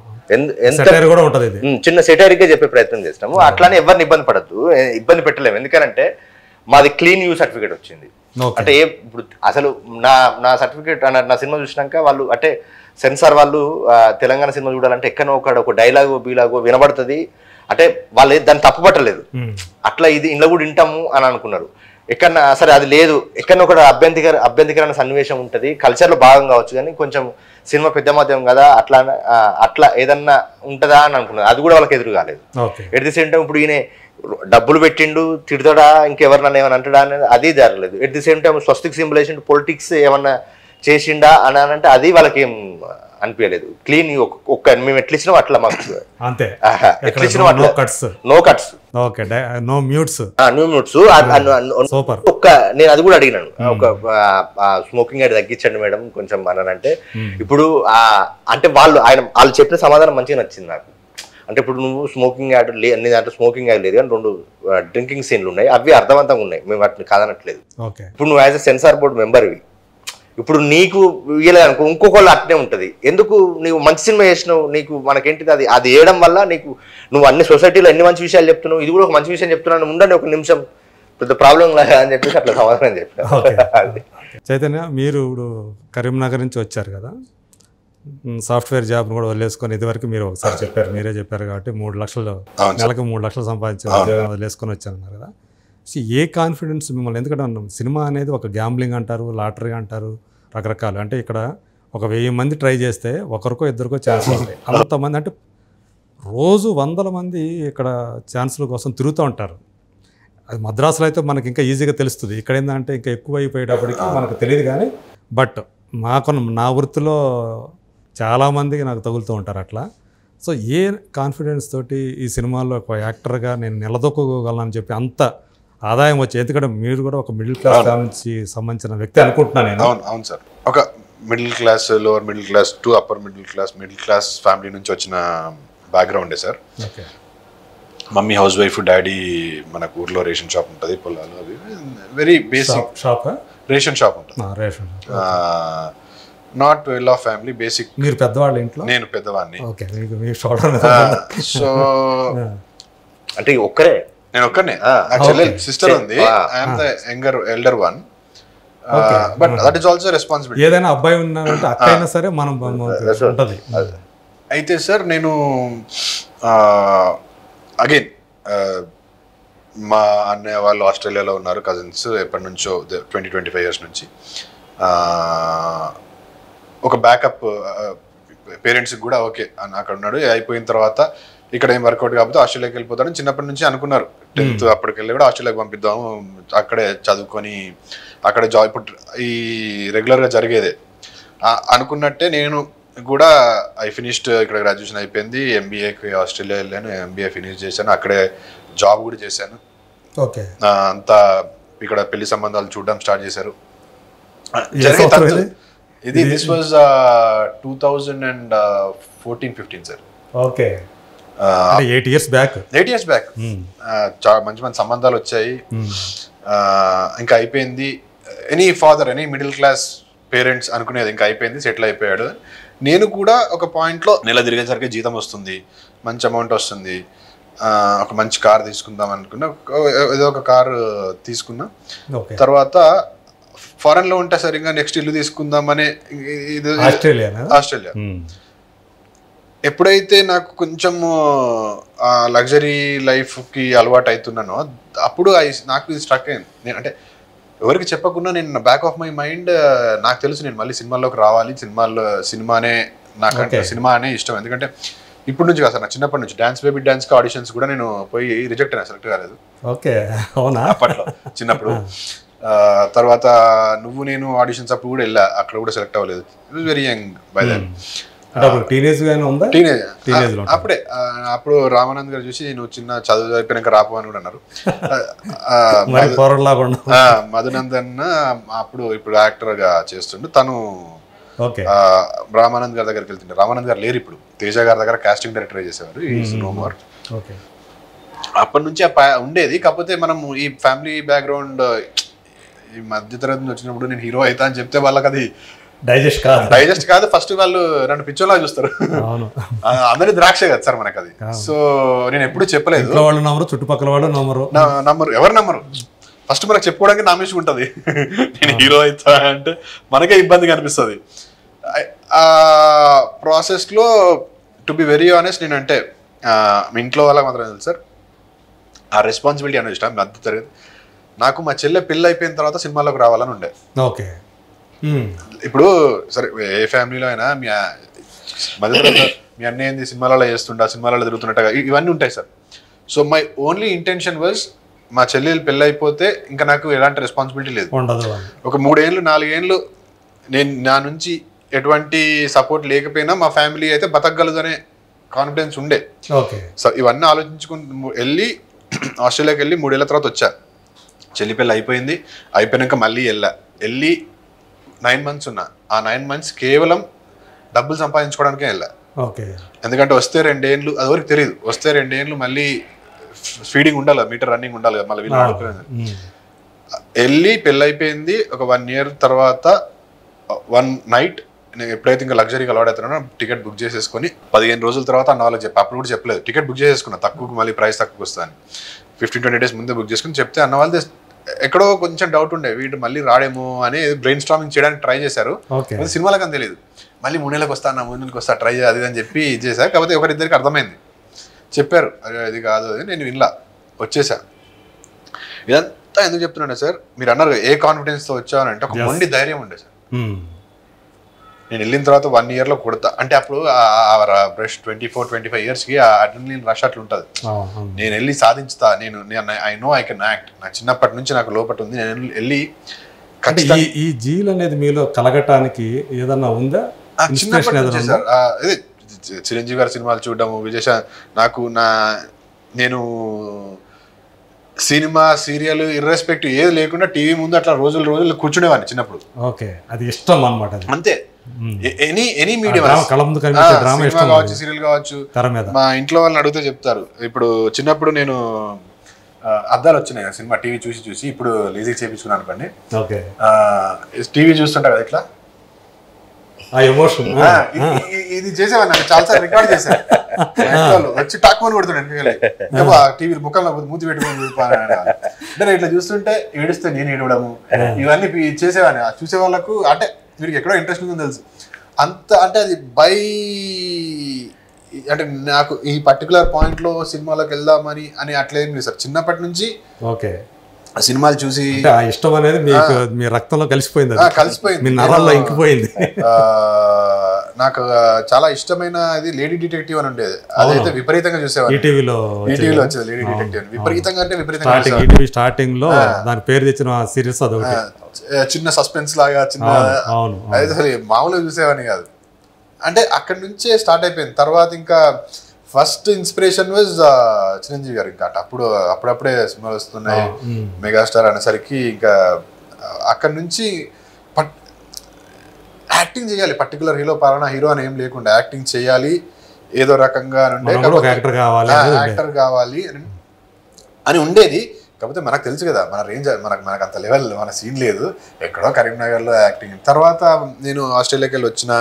B: చిన్న సెటరిక్ గా చెప్పే ప్రయత్నం చేస్తాము. అట్లానే ఎవరిని ఇబ్బంది పడద్దు, ఇబ్బంది పెట్టలేము. ఎందుకంటే మాది క్లీన్ యూ సర్టిఫికేట్ వచ్చింది. అంటే ఇప్పుడు అసలు నా సర్టిఫికేట్ నా సినిమా చూసినాక వాళ్ళు అంటే సెన్సార్ వాళ్ళు తెలంగాణ సినిమా చూడాలంటే ఎక్కడో ఒక డైలాగో బీలాగో వినబడుతుంది. అంటే వాళ్ళు దాన్ని తప్పుపట్టలేదు. అట్లా ఇది ఇంట్లో కూడా వింటాము అని అనుకున్నారు. ఎక్కడన్నా సరే అది లేదు, ఎక్కడన్నా ఒక అభ్యంతరకరమైన సన్నివేశం ఉంటుంది, కల్చర్లో భాగం కావచ్చు, కానీ కొంచెం సినిమా పెద్ద మాధ్యమం కదా అట్లా ఏదన్నా ఉంటుందా అని అనుకున్నాను. అది కూడా వాళ్ళకి ఎదురు కాలేదు. ఎట్ ది సేమ్ టైం ఇప్పుడు ఈయన డబ్బులు పెట్టిండు, తిడతాడా ఇంకెవరినన్నా ఏమైనా అంటాడా అనేది అది జరగలేదు. At the same time Swastik symbol వేసిండు, పొలిటిక్స్ ఏమన్నా చేసిండా అని అంటే అది వాళ్ళకి ఏం అనిపించలేదు. క్లీన్ ఒక్క మేము ఎట్లా ఇచ్చినాం అట్లా మాకు
A: అంతే,
B: ఎట్లా ఇచ్చినాం అట్లా, నో కట్స్,
A: నో మ్యూట్స్,
B: ఒక్క నేను అది కూడా అడిగినాను, ఒక స్మోకింగ్ యాడ్ తగ్గించండి మేడం కొంచెం అనంటే. ఇప్పుడు అంటే వాళ్ళు చెప్పిన సమాధానం మంచిగా నచ్చింది నాకు. అంటే ఇప్పుడు నువ్వు స్మోకింగ్ యాడ్ నీ దాంట్లో స్మోకింగ్ యాడ్ లేదు కానీ 2 డ్రింకింగ్ సీన్లు ఉన్నాయి, అవి అర్థవంతంగా ఉన్నాయి, మేము వాటిని కాదనట్లేదు. ఇప్పుడు నువ్వు యాజ్ అ సెన్సార్ బోర్డు మెంబర్వి, ఇప్పుడు నీకు ఇయ్యలేదనుకో ఇంకొకళ్ళు అట్నే ఉంటుంది. ఎందుకు నీవు మంచి సినిమా చేసినావు, నీకు మనకేంటిది అది వేయడం వల్ల నువ్వు అన్ని సొసైటీలో ఎన్ని మంచి విషయాలు చెప్తున్నావు, ఇది కూడా ఒక మంచి విషయం చెప్తున్నాను, ఉండండి ఒక నిమిషం, పెద్ద ప్రాబ్లం లేదా అని చెప్పేసి అట్లా సమాధానం చెప్పాను.
A: చైతన్య, మీరు ఇప్పుడు కరీంనగర్ నుంచి వచ్చారు కదా, సాఫ్ట్వేర్ జాబ్ను కూడా వదిలేసుకొని, ఇదివరకు మీరు ఒకసారి చెప్పారు, మీరే చెప్పారు కాబట్టి 3 లక్షలు నెలకు 3 లక్షలు సంపాదించే ఉద్యోగం వదిలేసుకొని వచ్చారన్నారు కదా. సో ఏ కాన్ఫిడెన్స్ మిమ్మల్ని, ఎందుకంటే సినిమా అనేది ఒక గ్యాంబ్లింగ్ అంటారు, లాటరీ అంటారు, రకరకాలు. అంటే ఇక్కడ ఒక 1000 మంది ట్రై చేస్తే ఒకరికో ఇద్దరికో ఛాన్స్ ఉంటాయి. అంతమంది అంటే రోజు 100 మంది ఇక్కడ ఛాన్సుల కోసం తిరుగుతూ ఉంటారు. అది మద్రాసులో అయితే మనకి ఇంకా ఈజీగా తెలుస్తుంది, ఇక్కడ ఏంటంటే ఇంకా ఎక్కువ అయిపోయేటప్పటికి మనకు తెలియదు. కానీ బట్ నా వృత్తిలో చాలామందికి నాకు తగులుతూ ఉంటారు అట్లా. సో ఏ కాన్ఫిడెన్స్ తోటి ఈ సినిమాలో ఒక యాక్టర్గా నేను నిలదొక్కగలను చెప్పి అంత ఆదాయం వచ్చి, ఎందుకంటే మీరు కూడా ఒక మిడిల్ క్లాస్ నుంచి సంబంధించిన వ్యక్తి అనుకుంటున్నాను నేను.
C: అవును సార్, ఒక middle class, lower middle class to upper middle class family నుంచి వచ్చిన బ్యాక్గ్రౌండే sir. Mummy housewife, daddy మనకు ఊర్లో రేషన్ షాప్ ఉంటుంది, పొలాలు అవి very basic shop, ration shop ఉంటుంది. Not well off family, basic.
A: మీరు పెద్దవాళ్ళ ఇంట్లో? నేను
C: పెద్దవాడిని.
B: సో అంటే ఒక్కరే,
C: నేను ఒక్కనే, యాక్చువల్లీ సిస్టర్ ఉంది, I'm the elder one, but that is also responsibility.
A: ఏదైనా అబ్బాయి ఉన్నారంటే అక్కడైనా సరే మనం ఉంటుంది.
C: అయితే సార్ నేను అగైన్ మా అన్నయ్య వాళ్ళు ఆస్ట్రేలియాలో ఉన్నారు, కజిన్స్ ఎప్పటి నుంచో 20-25 ఇయర్స్ నుంచి. ఒక బ్యాకప్ పేరెంట్స్కి కూడా ఓకే అక్కడ ఉన్నాడు, అయిపోయిన తర్వాత ఇక్కడ ఏం వర్కౌట్ కాకపోతే ఆస్ట్రేలియాకి వెళ్ళిపోతాడని చిన్నప్పటి నుంచి అనుకున్నారు. 10th అప్పటికి వెళ్ళి కూడా ఆస్ట్రేలియాకి పంపిద్దాము, అక్కడే చదువుకొని అక్కడే జాబ్. ఇప్పుడు ఈ రెగ్యులర్గా జరిగేదే అనుకున్నట్టే నేను కూడా ఐ ఫినిష్డ్, ఇక్కడ గ్రాడ్యుయేషన్ అయిపోయింది, ఎంబీఏకి ఆస్ట్రేలియా వెళ్ళాను, ఎంబీఏ ఫినిష్ చేశాను, అక్కడే జాబ్ కూడా చేశాను. అంతా ఇక్కడ పెళ్లి సంబంధాలు చూడడం స్టార్ట్ చేశారు. ఇది this was 2014-15 sir.
A: Okay, 8 years back.
C: మంచి మంచి సంబంధాలు వచ్చాయి, ఇంకా అయిపోయింది. Any father, any middle class parents అనుకునేది ఇంకా అయిపోయింది, సెటిల్ అయిపోయాడు. నేను కూడా ఒక పాయింట్లో నెల తిరిగేసరికి జీతం వస్తుంది, మంచి అమౌంట్ వస్తుంది, ఒక మంచి కార్ తీసుకుందాం అనుకున్నా, ఏదో ఒక కారు తీసుకున్నా. తర్వాత ఫారెన్లో ఉంటే సరిగ్గా నెక్స్ట్ ఇల్లు తీసుకుందామని, ఇది ఆస్ట్రేలియా. ఎప్పుడైతే నాకు కొంచెం లగ్జరీ లైఫ్కి అలవాటు అవుతున్నానో అప్పుడు నాకు ఇది స్ట్రక్ అయింది. నేను అంటే ఎవరికి చెప్పకుండా నేను బ్యాక్ ఆఫ్ మై మైండ్ నాకు తెలుసు నేను మళ్ళీ సినిమాల్లోకి రావాలి, సినిమానే నాకంటే సినిమానే ఇష్టం. ఎందుకంటే ఇప్పుడు నుంచి కాదు సార్, నా చిన్నప్పటి నుంచి డాన్స్ బేబీ డాన్స్కి ఆడిషన్స్ కూడా నేను పోయి రిజెక్ట్ అయినా, సెలెక్ట్ కాలేదు.
A: ఓకే, అవునా?
C: అప్పట్లో చిన్నప్పుడు. తర్వాత నువ్వు నేను ఆడిషన్స్ అప్పుడు కూడా వెళ్ళా, అక్కడ కూడా సెలెక్ట్ అవ్వలేదు. It was very young by then.
A: Teenage
C: అప్పుడే. అప్పుడు రామానంద్ గారు చూసి నువ్వు చిన్న చదువు అయిపోయినాక రాపు అని కూడా అన్నారు. మధునందన్ అప్పుడు ఇప్పుడు యాక్టర్ గా చేస్తుండే తను, రామానంద్ గారి దగ్గరికి వెళ్తుండే. రామానంద్ గారు లేరు ఇప్పుడు, తేజ గారి దగ్గర కాస్టింగ్ డైరెక్టర్ చేసేవారు. No more. అప్పటి నుంచి ఉండేది. కాకపోతే మనం ఈ ఫ్యామిలీ బ్యాక్గ్రౌండ్, ఈ మధ్యతరగతి వచ్చినప్పుడు నేను హీరో అవుతా అని చెప్తే వాళ్ళకి అది డైజెస్ట్ కాదు. ఫస్ట్ వాళ్ళు నన్ను పిచ్చోలా చూస్తారు, అందరి ద్రాక్ష కదా సార్ మనకు అది. సో నేను ఎప్పుడు చెప్పలేదు,
A: చుట్టుపక్కల వాళ్ళు
C: నమ్మరు, ఎవరు నమ్మరు. ఫస్ట్ మనకు చెప్పుకోవడానికి నామినేషన్ ఉంటుంది, నేను హీరో అవుతా అంటే మనకే ఇబ్బందిగా అనిపిస్తుంది. ఆ ప్రాసెస్లో టు బి వెరీ ఆనెస్ట్, నేను అంటే మీ ఇంట్లో వాళ్ళకి మాత్రం తెలుసు సార్, ఆ రెస్పాన్సిబిలిటీ అనేది ఇష్టం. మధ్య తరగతి నాకు మా చెల్లె పెళ్ళి అయిపోయిన తర్వాత సినిమాలోకి రావాలని ఉండే.
A: ఓకే.
C: ఇప్పుడు సరే ఏ ఫ్యామిలీలో అయినా మధ్యతరగతి మీ అన్న ఏంది సినిమాలలో చేస్తుంటా, సినిమాలలో తిరుగుతున్నట్టుగా ఇవన్నీ ఉంటాయి sir. So my only intention was మా చెల్లెలు పెళ్ళి అయిపోతే ఇంకా నాకు ఎలాంటి రెస్పాన్సిబిలిటీ లేదు. ఒక 3 ఏళ్ళు 4 ఏళ్ళు నేను నా నుంచి ఎటువంటి సపోర్ట్ లేకపోయినా మా ఫ్యామిలీ అయితే బతకగలదనే కాన్ఫిడెన్స్ ఉండే. సో ఇవన్నీ ఆలోచించుకుంటూ ఆస్ట్రేలియాకి వెళ్ళి 3 ఏళ్ళ తర్వాత వచ్చా. చెల్లి పెళ్ళి అయిపోయినాక మళ్ళీ వెళ్ళి 9 months ఉన్నా. ఆ 9 months కేవలం డబ్బులు సంపాదించుకోవడానికే వెళ్ళా. ఎందుకంటే వస్తే 2 ఏళ్ళు అది వరకు తెలియదు, వస్తే 2 ఏళ్ళు మళ్ళీ ఫీడింగ్ ఉండాలి, మీటర్ రన్నింగ్ ఉండాలి కదా, మళ్ళీ వీళ్ళు వెళ్ళి పెళ్ళి అయిపోయింది. ఒక 1 year తర్వాత 1 night నేను ఎప్పుడైతే ఇంకా లగ్జరీగా అలవాటు అవుతున్నానో టికెట్ బుక్ చేసేసుకొని 15 రోజుల తర్వాత అన్న వాళ్ళకి అప్పుడు కూడా చెప్పలేదు, టికెట్ బుక్ చేసేసుకున్నా తక్కువకి, మళ్ళీ ప్రైస్ తక్కువకి వస్తుందని 15-20 days ముందే బుక్ చేసుకుని చెప్తే అన్న వాళ్ళు ఎక్కడో కొంచెం డౌట్ ఉండే, వీడు మళ్ళీ రాడేమో అని బ్రెయిన్ స్టార్మింగ్ చేయడానికి ట్రై చేశారు. సినిమాలకు అని తెలియదు, మళ్ళీ 3 నెలలకు వస్తా, 3 నెలలకు వస్తా ట్రై అది అని చెప్పి చేశారు. కాకపోతే ఒకరిద్దరికి అర్థమైంది, చెప్పారు అది కాదు అది, నేను వినలా వచ్చేసా. ఇదంతా ఎందుకు చెప్తున్నాను సార్, మీరు అన్నారు ఏ కాన్ఫిడెన్స్తో వచ్చానంటే ఒక మొండి ధైర్యం ఉండే సార్. నేను వెళ్ళిన తర్వాత 1 yearలో కొడతా అంటే అప్పుడు బ్రష్ 24-25 yearsకి ఆ అడ్రినలిన్ రష్ అట్లా ఉంటుంది. నేను వెళ్ళి సాధించుతా, నేను I know I can act, నాకు చిన్నప్పటి నుంచి నాకు లోపల ఉంది, నేను వెళ్ళి
A: ఈ జీల్ అనేది మీలో కలగటానికి ఏదన్నా ఉందా?
C: చిన్నప్పటి నుంచి సార్ అదే చిరంజీవి గారి సినిమాలు చూడడము, నాకు నేను సినిమా సీరియల్ ఇర్రెస్పెక్టివ్ ఏది లేకుండా టీవీ ముందు అట్లా రోజులు కూర్చునేవాడిని చిన్నప్పుడు.
A: ఓకే, అది ఇష్టం అన్నమాట.
C: అంతే, ఎనీ మీడియం కావచ్చు, సీరియల్ కావచ్చు. మా ఇంట్లో వాళ్ళని అడిగితే చెప్తారు. ఇప్పుడు చిన్నప్పుడు నేను అద్దాలు వచ్చినాయి సినిమా టీవీ చూసి ఇప్పుడు లీజింగ్ చేయించుకున్నాను అనుకోండి. టీవీ చూస్తుంటా కదా ఇట్లా ఇది చేసేవాడిని, చాలాసార్లు రికార్డ్ చేశాను. వచ్చి టాక్మని కొడుతున్నాను టీవీ ముఖంలో మూతి పెట్టుకుని అంటే ఇట్లా చూస్తుంటే ఏడుస్తే నేను ఏడవడము ఇవన్నీ చేసేవాడిని. చూసే వాళ్ళకు అంటే వీరికి ఎక్కడో ఇంట్రెస్ట్ ఉందని తెలుసు అంత, అంటే అది అంటే నాకు ఈ పర్టికులర్ పాయింట్లో సినిమాలోకి వెళ్దామని అట్లేం లేదు సార్. చిన్నప్పటి నుంచి సినిమాలు చూసి
A: ఇష్టం అనేది మీ రక్తంలో కలిసిపోయింది, మీ నరాల్లో ఇంకిపోయింది.
C: నాకు చాలా ఇష్టమైన అది లేడీ డిటెక్టివ్ అని ఉండేది, అదైతే విపరీతంగా చూసేవాడిని. ఈటీవీలో వచ్చేది లేడీ డిటెక్టివ్ అని, విపరీతంగా అంటే విపరీతంగా.
A: స్టార్టింగ్ లో దాని పేరు తెచ్చిన సిరీస్ అదొకటి,
C: చిన్న సస్పెన్స్ లాగా చిన్న, అయితే అసలు మామూలుగా చూసేవాడిని కాదు. అంటే అక్కడి నుంచే స్టార్ట్ అయిపోయింది. తర్వాత ఇంకా ఫస్ట్ ఇన్స్పిరేషన్ వాజ్ చిరంజీవి గారు. ఇంకా అప్పుడప్పుడే సినిమాలు వస్తున్నాయి, మెగాస్టార్ అనేసరికి ఇంకా అక్కడి నుంచి యాక్టింగ్ చేయాలి, పర్టికులర్ హీరో అని ఏం లేకుండా యాక్టింగ్ చేయాలి ఏదో రకంగా యాక్టర్ కావాలి అని ఉండేది. కాకపోతే మనకు తెలుసు కదా మన రేంజ్, మనకు అంత లెవెల్ మన సీన్ లేదు, ఎక్కడో కరీంనగర్లో యాక్టింగ్. తర్వాత నేను ఆస్ట్రేలియాకి వెళ్ళి వచ్చిన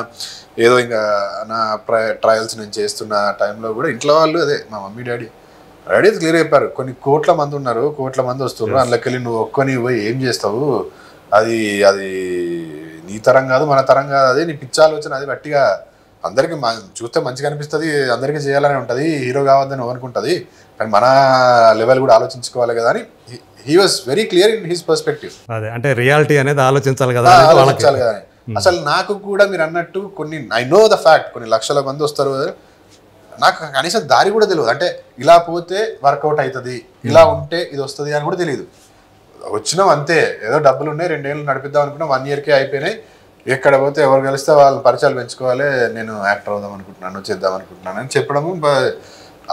C: ఏదో ఇంకా నా ట్రయల్స్ నేను చేస్తున్న టైంలో కూడా ఇంట్లో వాళ్ళు అదే మా మమ్మీ డాడీ క్లియర్ అయిపోయారు, కొన్ని కోట్ల మంది ఉన్నారు, కోట్ల మంది వస్తున్నారు, అందులోకి వెళ్ళి నువ్వు ఒక్కని పోయి ఏం చేస్తావు, అది నీ తరం కాదు మన తరం కాదు, అది నీ పిచ్చి ఆలోచన, అది గట్టిగా అందరికీ చూస్తే మంచిగా అనిపిస్తుంది, అందరికీ చేయాలని ఉంటుంది, హీరో కావద్దని అనుకుంటుంది, కానీ మన లెవెల్ కూడా ఆలోచించుకోవాలి కదా అని he was very clear in his perspective.
A: అదే అంటే రియాలిటీ అనేది ఆలోచించాలి కదా,
C: ఆలోచించాలి కదా. అసలు నాకు కూడా మీరు అన్నట్టు కొన్ని ఐ నో ద ఫ్యాక్ట్, కొన్ని లక్షల మంది వస్తారు, నాకు కనీసం దారి కూడా తెలియదు. అంటే ఇలా పోతే వర్కౌట్ అవుతుంది, ఇలా ఉంటే ఇది వస్తుంది అని కూడా తెలియదు. వచ్చినాం అంతే, ఏదో డబ్బులు ఉన్నాయి, 2 ఏళ్ళు నడిపిద్దాం అనుకున్నాం, 1 yearకే అయిపోయినాయి. ఎక్కడ పోతే ఎవరు కలిస్తే వాళ్ళ పరిచయాలు పెంచుకోవాలి, నేను యాక్టర్ అవుదాం అనుకుంటున్నాను, చేద్దాం అనుకుంటున్నాను అని చెప్పడము.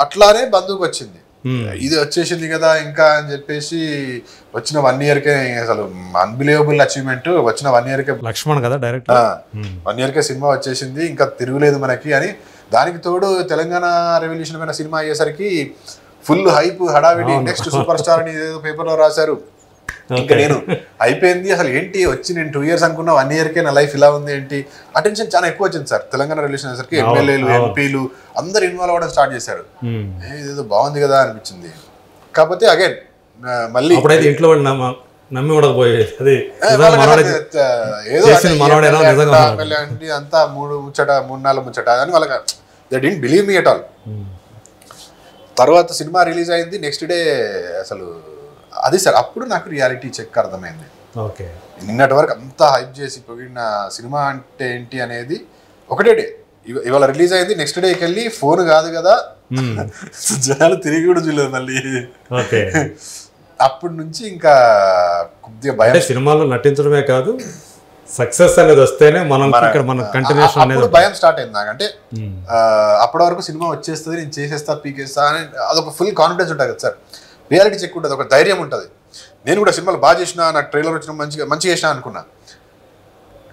C: అట్లానే బంధువుకి వచ్చింది, ఇది వచ్చేసింది కదా ఇంకా అని చెప్పేసి వచ్చిన 1 yearకే అసలు అన్బిలీవబుల్ అచీవ్మెంట్. వచ్చిన 1 yearకే
A: లక్ష్మణ్ కదా డైరెక్ట్,
C: 1 yearకే సినిమా వచ్చేసింది, ఇంకా తిరుగులేదు మనకి అని. దానికి తోడు తెలంగాణ రెవల్యూషన్ పైన సినిమా అయ్యేసరికి ఫుల్ హైప్, హడావిడి, నెక్స్ట్ సూపర్ స్టార్ అని ఏదో పేపర్లో రాశారు. ఇంకా నేను అయిపోయింది, అసలు ఏంటి వచ్చి నేను 2 years అనుకున్నా, 1 yearకే నా లైఫ్ ఇలా ఉంది ఏంటి. అటెన్షన్ చాలా ఎక్కువ వచ్చింది సార్ తెలంగాణ రెవల్యూషన్ అయ్యేసరికి. ఎమ్మెల్యేలు, ఎంపీలు అందరు ఇన్వాల్వ్ అవ్వడం స్టార్ట్ చేశారు. ఇదేదో బాగుంది కదా అనిపించింది. కాకపోతే అగైన్ మళ్ళీ
A: ఇంట్లో నమ్మి ఉండకపోయేది,
C: అంతా 3-4 ముచ్చట అని వాళ్ళకి they didn't believe me at all. తర్వాత సినిమా రిలీజ్ అయింది, నెక్స్ట్ డే అసలు అది సార్ అప్పుడు నాకు రియాలిటీ చెక్ అర్థమైంది.
A: ఓకే.
C: నిన్నటి వరకు అంతా హైప్ చేసి పొగిడిన సినిమా అంటే ఏంటి అనేది ఒకటే డే, ఇవాళ రిలీజ్ అయింది, నెక్స్ట్ డేకి వెళ్ళి ఫోన్ కాదు కదా జనాలు తిరిగి కూడా చూడలేదు మళ్ళీ.
A: ఓకే.
C: అప్పటి నుంచి ఇంకా కొద్దిగా భయం.
A: సినిమాలో నటించడమే కాదు, సక్సెస్ అనేది వస్తేనే మనం ఇక్కడ మన కంటిన్యూషన్ అనేది
C: భయం స్టార్ట్ అయింది నాకు. అంటే అప్పటి వరకు సినిమా వచ్చేస్తుంది, నేను చేసేస్తా పీకేస్తా అని అదొక ఫుల్ కాన్ఫిడెన్స్ ఉంటుంది కదా సార్. రియాలిటీ చెక్ ఉంటుంది, ఒక ధైర్యం ఉంటుంది. నేను కూడా సినిమాలు బాగా చేసినా, నాకు ట్రైలర్ వచ్చిన మంచిగా చేసినా అనుకున్నా,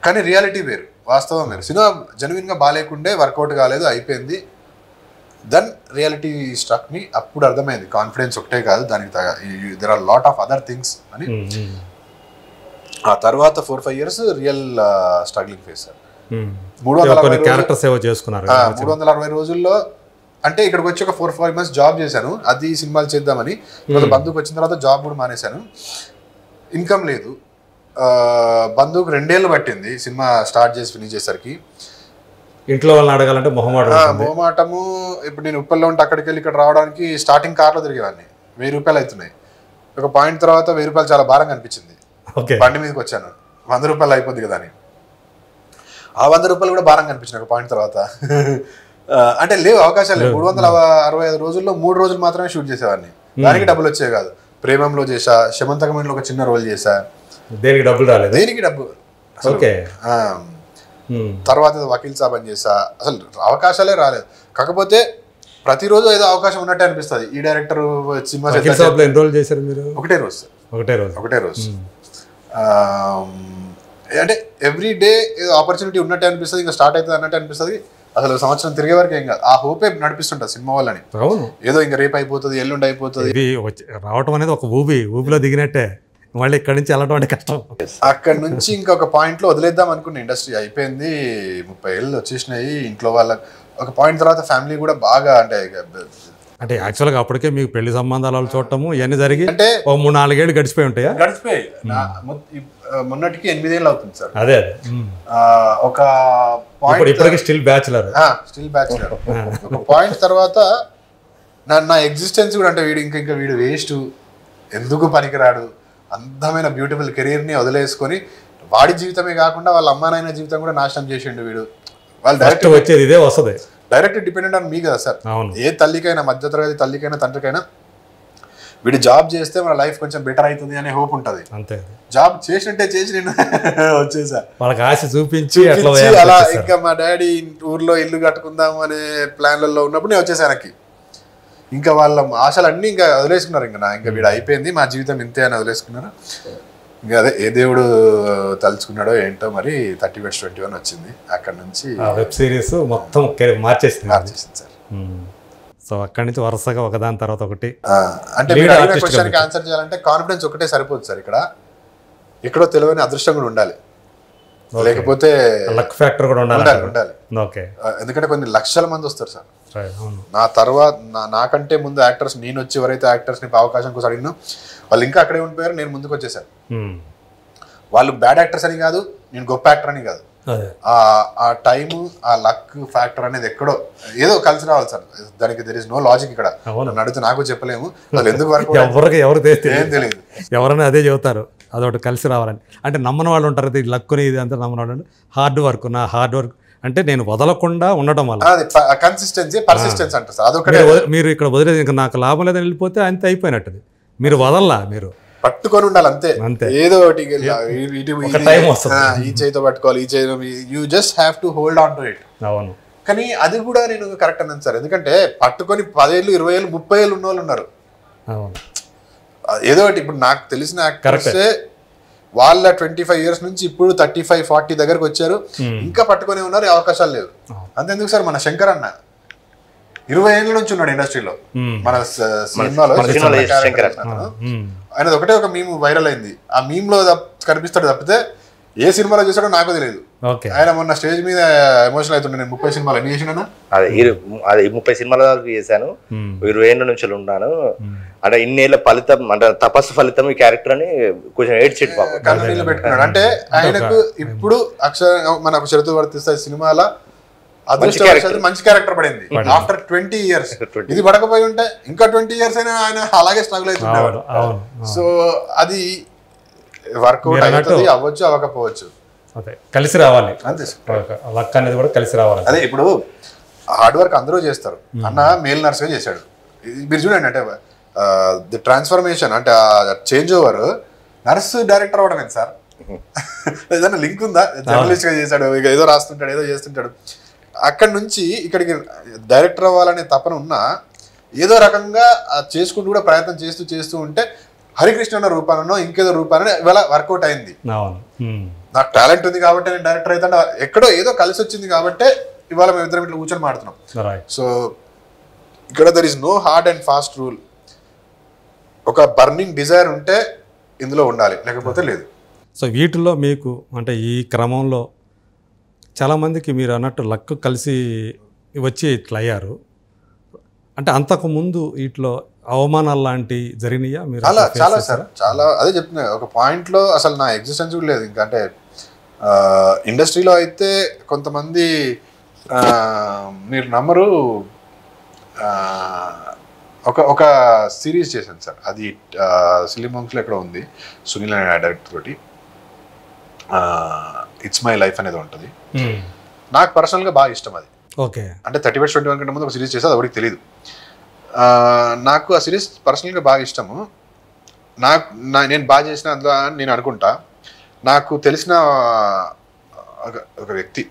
C: కానీ రియాలిటీ వేరు, వాస్తవం వేరు. సినిమా జెన్యున్గా బాగాలేకుండే, వర్కౌట్ కాలేదు, అయిపోయింది. Then reality struck me. అప్పుడు అర్థమైంది కాన్ఫిడెన్స్ ఒకటే కాదు, దానికి there are lot of other things అని. ఆ తర్వాత 4-5 years real struggling face sir. 360 రోజుల్లో అంటే ఇక్కడికి వచ్చి ఒక 4-5 months జాబ్ చేశాను, అది సినిమాలు చేద్దామని. బంధువుకి వచ్చిన తర్వాత జాబ్ కూడా మానేశాను, ఇన్కమ్ లేదు. బంధువుకు 2 years పట్టింది సినిమా స్టార్ట్ చేసి ఫినిష్ చేసరికి.
A: ఇంట్లో వాళ్ళని అడగాలంటే
C: మొహమాటము. ఇప్పుడు నేను ఉప్పల్లో ఉంటే అక్కడికి వెళ్ళి ఇక్కడ రావడానికి స్టార్టింగ్ కార్లో తిరిగేవాడిని, 1000 రూపాయలు అవుతున్నాయి. ఒక పాయింట్ తర్వాత 1000 రూపాయలు చాలా భారంగా అనిపించింది. బండి మీదకి వచ్చాను, 100 రూపాయలు అయిపోద్ది కదా అని. ఆ 100 రూపాయలు కూడా భారంగా అనిపించింది ఒక పాయింట్ తర్వాత. అంటే లేవు అవకాశాలు లేవు. 365 రోజుల్లో 3 రోజులు మాత్రమే షూట్ చేసేవాడిని, దానికి డబ్బులు వచ్చేవి కాదు. ప్రేమంలో చేసా, శమంతకమణిలో ఒక చిన్న రోల్ చేశా,
A: దేనికి డబ్బులు రాలేదు.
C: దేనికి డబ్బు. తర్వాత వకీల్ సాబ్ అని చేసా, అసలు అవకాశాలే రాలేదు. కాకపోతే ప్రతిరోజు ఏదో అవకాశం ఉన్నట్టే అనిపిస్తుంది. ఈ డైరెక్టర్ సినిమా
A: చేశారు మీరు?
C: ఒకటే రోజు. అంటే ఎవ్రీ డే ఏదో ఆపర్చునిటీ ఉన్నట్టే అనిపిస్తుంది, ఇంకా స్టార్ట్ అవుతుంది అన్నట్టు అనిపిస్తుంది. అసలు సంవత్సరం తిరిగే వరకు ఏం కాదు, ఆ హోపే నడిపిస్తుంటా సినిమా వాళ్ళని. ఏదో ఇంకా రేపు అయిపోతుంది, ఎల్లుండి అయిపోతుంది.
A: ఇది రావటం అనేది ఒక ఊబిలో దిగినట్టే, మళ్ళీ ఇక్కడ నుంచి వెళ్ళడం అంటే కష్టం.
C: అక్కడ నుంచి ఇంకొక పాయింట్ లో వదిలేద్దాం అనుకున్న, ఇండస్ట్రీ అయిపోయింది, 30 ఏళ్ళు వచ్చేసినాయి. ఇంట్లో వాళ్ళ ఒక పాయింట్ తర్వాత ఫ్యామిలీ కూడా బాగా
A: అంటే యాక్చువల్గా అప్పటికే మీకు పెళ్లి సంబంధాలు చూడటము ఇవన్నీ జరిగి అంటే 3-4 ఏళ్ళు గడిచిపోయి ఉంటాయా?
C: గడిచిపోయి మొన్నటికి 8 ఏళ్ళు అవుతుంది సార్.
A: అదే
C: ఒక పాయింట్
A: ఇప్పటికీ స్టిల్ బ్యాచులర్.
C: ఒక పాయింట్ తర్వాత నా ఎగ్జిస్టెన్స్ కూడా అంటే వీడు వేస్ట్, ఎందుకు పనికిరాడు, అందమైన బ్యూటిఫుల్ కెరీర్ని వదిలేసుకొని వాడి జీవితమే కాకుండా వాళ్ళ అమ్మా నాయన జీవితం కూడా నాశనం చేసిండు వీడు. వాళ్ళు డైరెక్ట్
A: వచ్చేది ఇదే వస్తుంది,
C: డైరెక్ట్ డిపెండెంట్ ఆన్ మీ కదా సార్. ఏ తల్లికైనా, మధ్యతరగతి తల్లికైనా తండ్రికైనా వీడు జాబ్ చేస్తే మన లైఫ్ కొంచెం బెటర్ అవుతుంది అనే హోప్ ఉంటుంది.
A: అంతే,
C: జాబ్ చేసినట్టే చేసి నేను వచ్చేసా,
A: వాళ్ళకి ఆశ చూపించి
C: అలా. ఇంకా మా డాడీ ఊర్లో ఇల్లు కట్టుకుందాం అనే ప్లాన్లలో ఉన్నప్పుడు నేను వచ్చేసాను వెనక్కి. ఇంకా వాళ్ళ ఆశలు అన్నీ ఇంకా వదిలేసుకున్నారు. ఇంకా వీడు అయిపోయింది, మా జీవితం ఇంతే అని వదిలేసుకున్నారు. ఇంకా అదే ఏ దేవుడు తలుచుకున్నాడో ఏంటో మరి 30-21 వచ్చింది. అక్కడ నుంచి
A: వెబ్ సిరీస్ మొత్తం మార్చేసింది
C: సార్.
A: సో అక్కడి నుంచి వరుసగా ఒకదాని తర్వాత ఒకటి.
C: అంటే క్వశ్చన్కి ఆన్సర్ చేయాలంటే కాన్ఫిడెన్స్ ఒకటే సరిపోదు సార్. ఇక్కడ ఎక్కడో తెలియని అదృష్టం కూడా ఉండాలి, లేకపోతే
A: లక్ ఫ్యాక్టర్ కూడా
C: ఉండాలి.
A: ఓకే,
C: ఎందుకంటే కొన్ని లక్షల మంది వస్తారు సార్. నా తర్వాత నాకంటే ముందు యాక్టర్స్, నేను వచ్చి ఎవరైతే యాక్టర్స్ ని అవకాశం కోసం అడిగినా వాళ్ళు ఇంకా అక్కడే ఉండిపోయారు, నేను ముందుకు వచ్చేసాను. వాళ్ళు బ్యాడ్ యాక్టర్స్ అని కాదు, నేను గొప్ప యాక్టర్ అని కాదు. ఆ టైము, ఆ లక్ ఫ్యాక్టర్ అనేది ఎక్కడో ఏదో కలిసి రావాలి సార్. దానికి దెర్ ఇస్ నో లాజిక్. ఇక్కడ నడితే నాకు చెప్పలేము వాళ్ళు ఎందుకు వరకు,
A: ఎవరు
C: ఏం తెలియదు.
A: ఎవరైనా అదే చెబుతారు, అదొకటి కలిసి రావాలని. అంటే నమ్మని వాళ్ళు ఉంటారు, ఇది లక్కుని ఇది అంతా నమ్మని వాళ్ళు. హార్డ్ వర్క్, నా హార్డ్ వర్క్ అంటే నేను వదలకుండా ఉండడం వల్ల
C: కన్సిస్టెన్సీ, పర్సిస్టెన్స్ అంటారు సార్. అదొకటే.
A: మీరు ఇక్కడ వదిలేదు, ఇంకా నాకు లాభం లేదని వెళ్ళిపోతే అంతే అయిపోయినట్టు. మీరు వదల్లా, మీరు
C: పట్టుకొని ఉండాలి అంతే. ఏదో ఒకటి ఈ చేతితో పట్టుకోవాలి, ఈ చేతి, you just have to hold on to it.
A: అవును,
C: కానీ అది కూడా నేను కరెక్ట్ అన్నాను సార్. ఎందుకంటే పట్టుకొని 10 ఏళ్ళు, 20 ఏళ్ళు, 30 ఏళ్ళు ఉన్న వాళ్ళు ఉన్నారు. ఏదో ఒకటి ఇప్పుడు నాకు తెలిసిన యాక్టర్సే వాళ్ళ 25 years నుంచి ఇప్పుడు 35-40 దగ్గరకు వచ్చారు, ఇంకా పట్టుకొని ఉన్నారు, అవకాశాలు లేవు. అంతెందుకు సార్, మన శంకర్ అన్న 20 ఏళ్ళ నుంచి ఉన్నాడు ఇండస్ట్రీలో. మన సినిమాలో ఆయన ఒకటే ఒక మీమ్ వైరల్ అయింది. ఆ మీమ్ లో కనిపిస్తాడు తప్పితే ఏ సినిమాలో చూసాడో నాకు తెలియదు. ఆయన మొన్న స్టేజ్ మీద ఎమోషనల్ అవుతుండే. నేను 30 సినిమాలు ఎన్ని చేసినా?
B: అదే 30 సినిమాల దాకా చేశాను, 20 ఏళ్ళ నుంచి ఉన్నాను. అంటే ఇన్నేళ్ల ఫలితం, అంటే తపస్సు ఫలితం ఈ క్యారెక్టర్ అని కొంచెం ఏడ్చెట్టు పాపం
C: కన్నీళ్ళు పెట్టుకున్నాడు. అంటే ఆయనకు ఇప్పుడు మన షరతులు వర్తిస్తాయి సినిమాల అదృష్టం మంచి క్యారెక్టర్ పడింది ఆఫ్టర్ 20 years. ఇది పడకపోయి ఉంటే ఇంకా 20 years అయినా ఆయన అలాగే స్ట్రగుల్ అవుతుండేవాడు. సో అది వర్కౌట్ అవుతుంది, అవ్వచ్చు అవ్వకపోవచ్చు,
A: అదే కలిసి రావాలి,
C: అంతే
A: లక్ అనేది కూడా కలిసి రావాలి.
C: అదే ఇప్పుడు హార్డ్ వర్క్ అందరూ చేస్తారు. అన్న మేల్ నర్స్గా చేశాడు. మీరు చూడండి, అంటే ది ట్రాన్స్ఫర్మేషన్ అంటే చేంజ్ ఓవర్ నర్స్ డైరెక్టర్ అవ్వడం ఏంటి సార్? ఏదైనా లింక్ ఉందా? జర్నలిస్ట్గా చేశాడు, ఇక ఏదో రాస్తుంటాడు, ఏదో చేస్తుంటాడు. అక్కడి నుంచి ఇక్కడికి డైరెక్టర్ అవ్వాలనే తపన ఉన్నా ఏదో రకంగా చేసుకుంటూ కూడా ప్రయత్నం చేస్తూ ఉంటే హరికృష్ణ రూపానో ఇంకేదో రూపానో ఇవాళ వర్కౌట్ అయింది. నాకు టాలెంట్ ఉంది కాబట్టి నేను డైరెక్టర్ అయితే ఎక్కడో ఏదో కలిసి వచ్చింది కాబట్టి ఇవాళ మేము ఇద్దరం ఇట్లా కూర్చొని మాడుతున్నాం. సో ఇక్కడ there is no hard and fast rule. ఒక బర్నింగ్ డిజైర్ ఉంటే ఇందులో ఉండాలి, లేకపోతే లేదు.
A: సో వీటిలో మీకు అంటే ఈ క్రమంలో చాలామందికి మీరు అన్నట్టు లక్ కలిసి వచ్చి ఇట్లా అయ్యారు. అంటే అంతకుముందు వీటిలో అవమానాలు లాంటివి జరిగినాయా మీరు?
C: చాలా సార్, చాలా. అదే చెప్తున్నా, ఒక పాయింట్లో అసలు నా ఎగ్జిస్టెన్స్ కూడా లేదు ఇంకా. అంటే ఇండస్ట్రీలో అయితే కొంతమంది మీరు నమ్మరు, ఒక సిరీస్ చేశాను సార్, అది సిలిమాంగ్స్లో ఎక్కడ ఉంది, సునీల్ అనే డైరెక్టర్ తోటి, ఇట్స్ మై లైఫ్ అనేది ఉంటుంది. నాకు పర్సనల్గా బాగా ఇష్టం అది.
A: ఓకే, అంటే
C: 30/21 కంటే ముందు ఒక సిరీస్ చేస్తే అది ఎవరికి తెలియదు. నాకు ఆ సిరీస్ పర్సనల్గా బాగా ఇష్టము. నేను బాగా చేసిన అందులో నేను అనుకుంటా. నాకు తెలిసిన ఒక వ్యక్తి,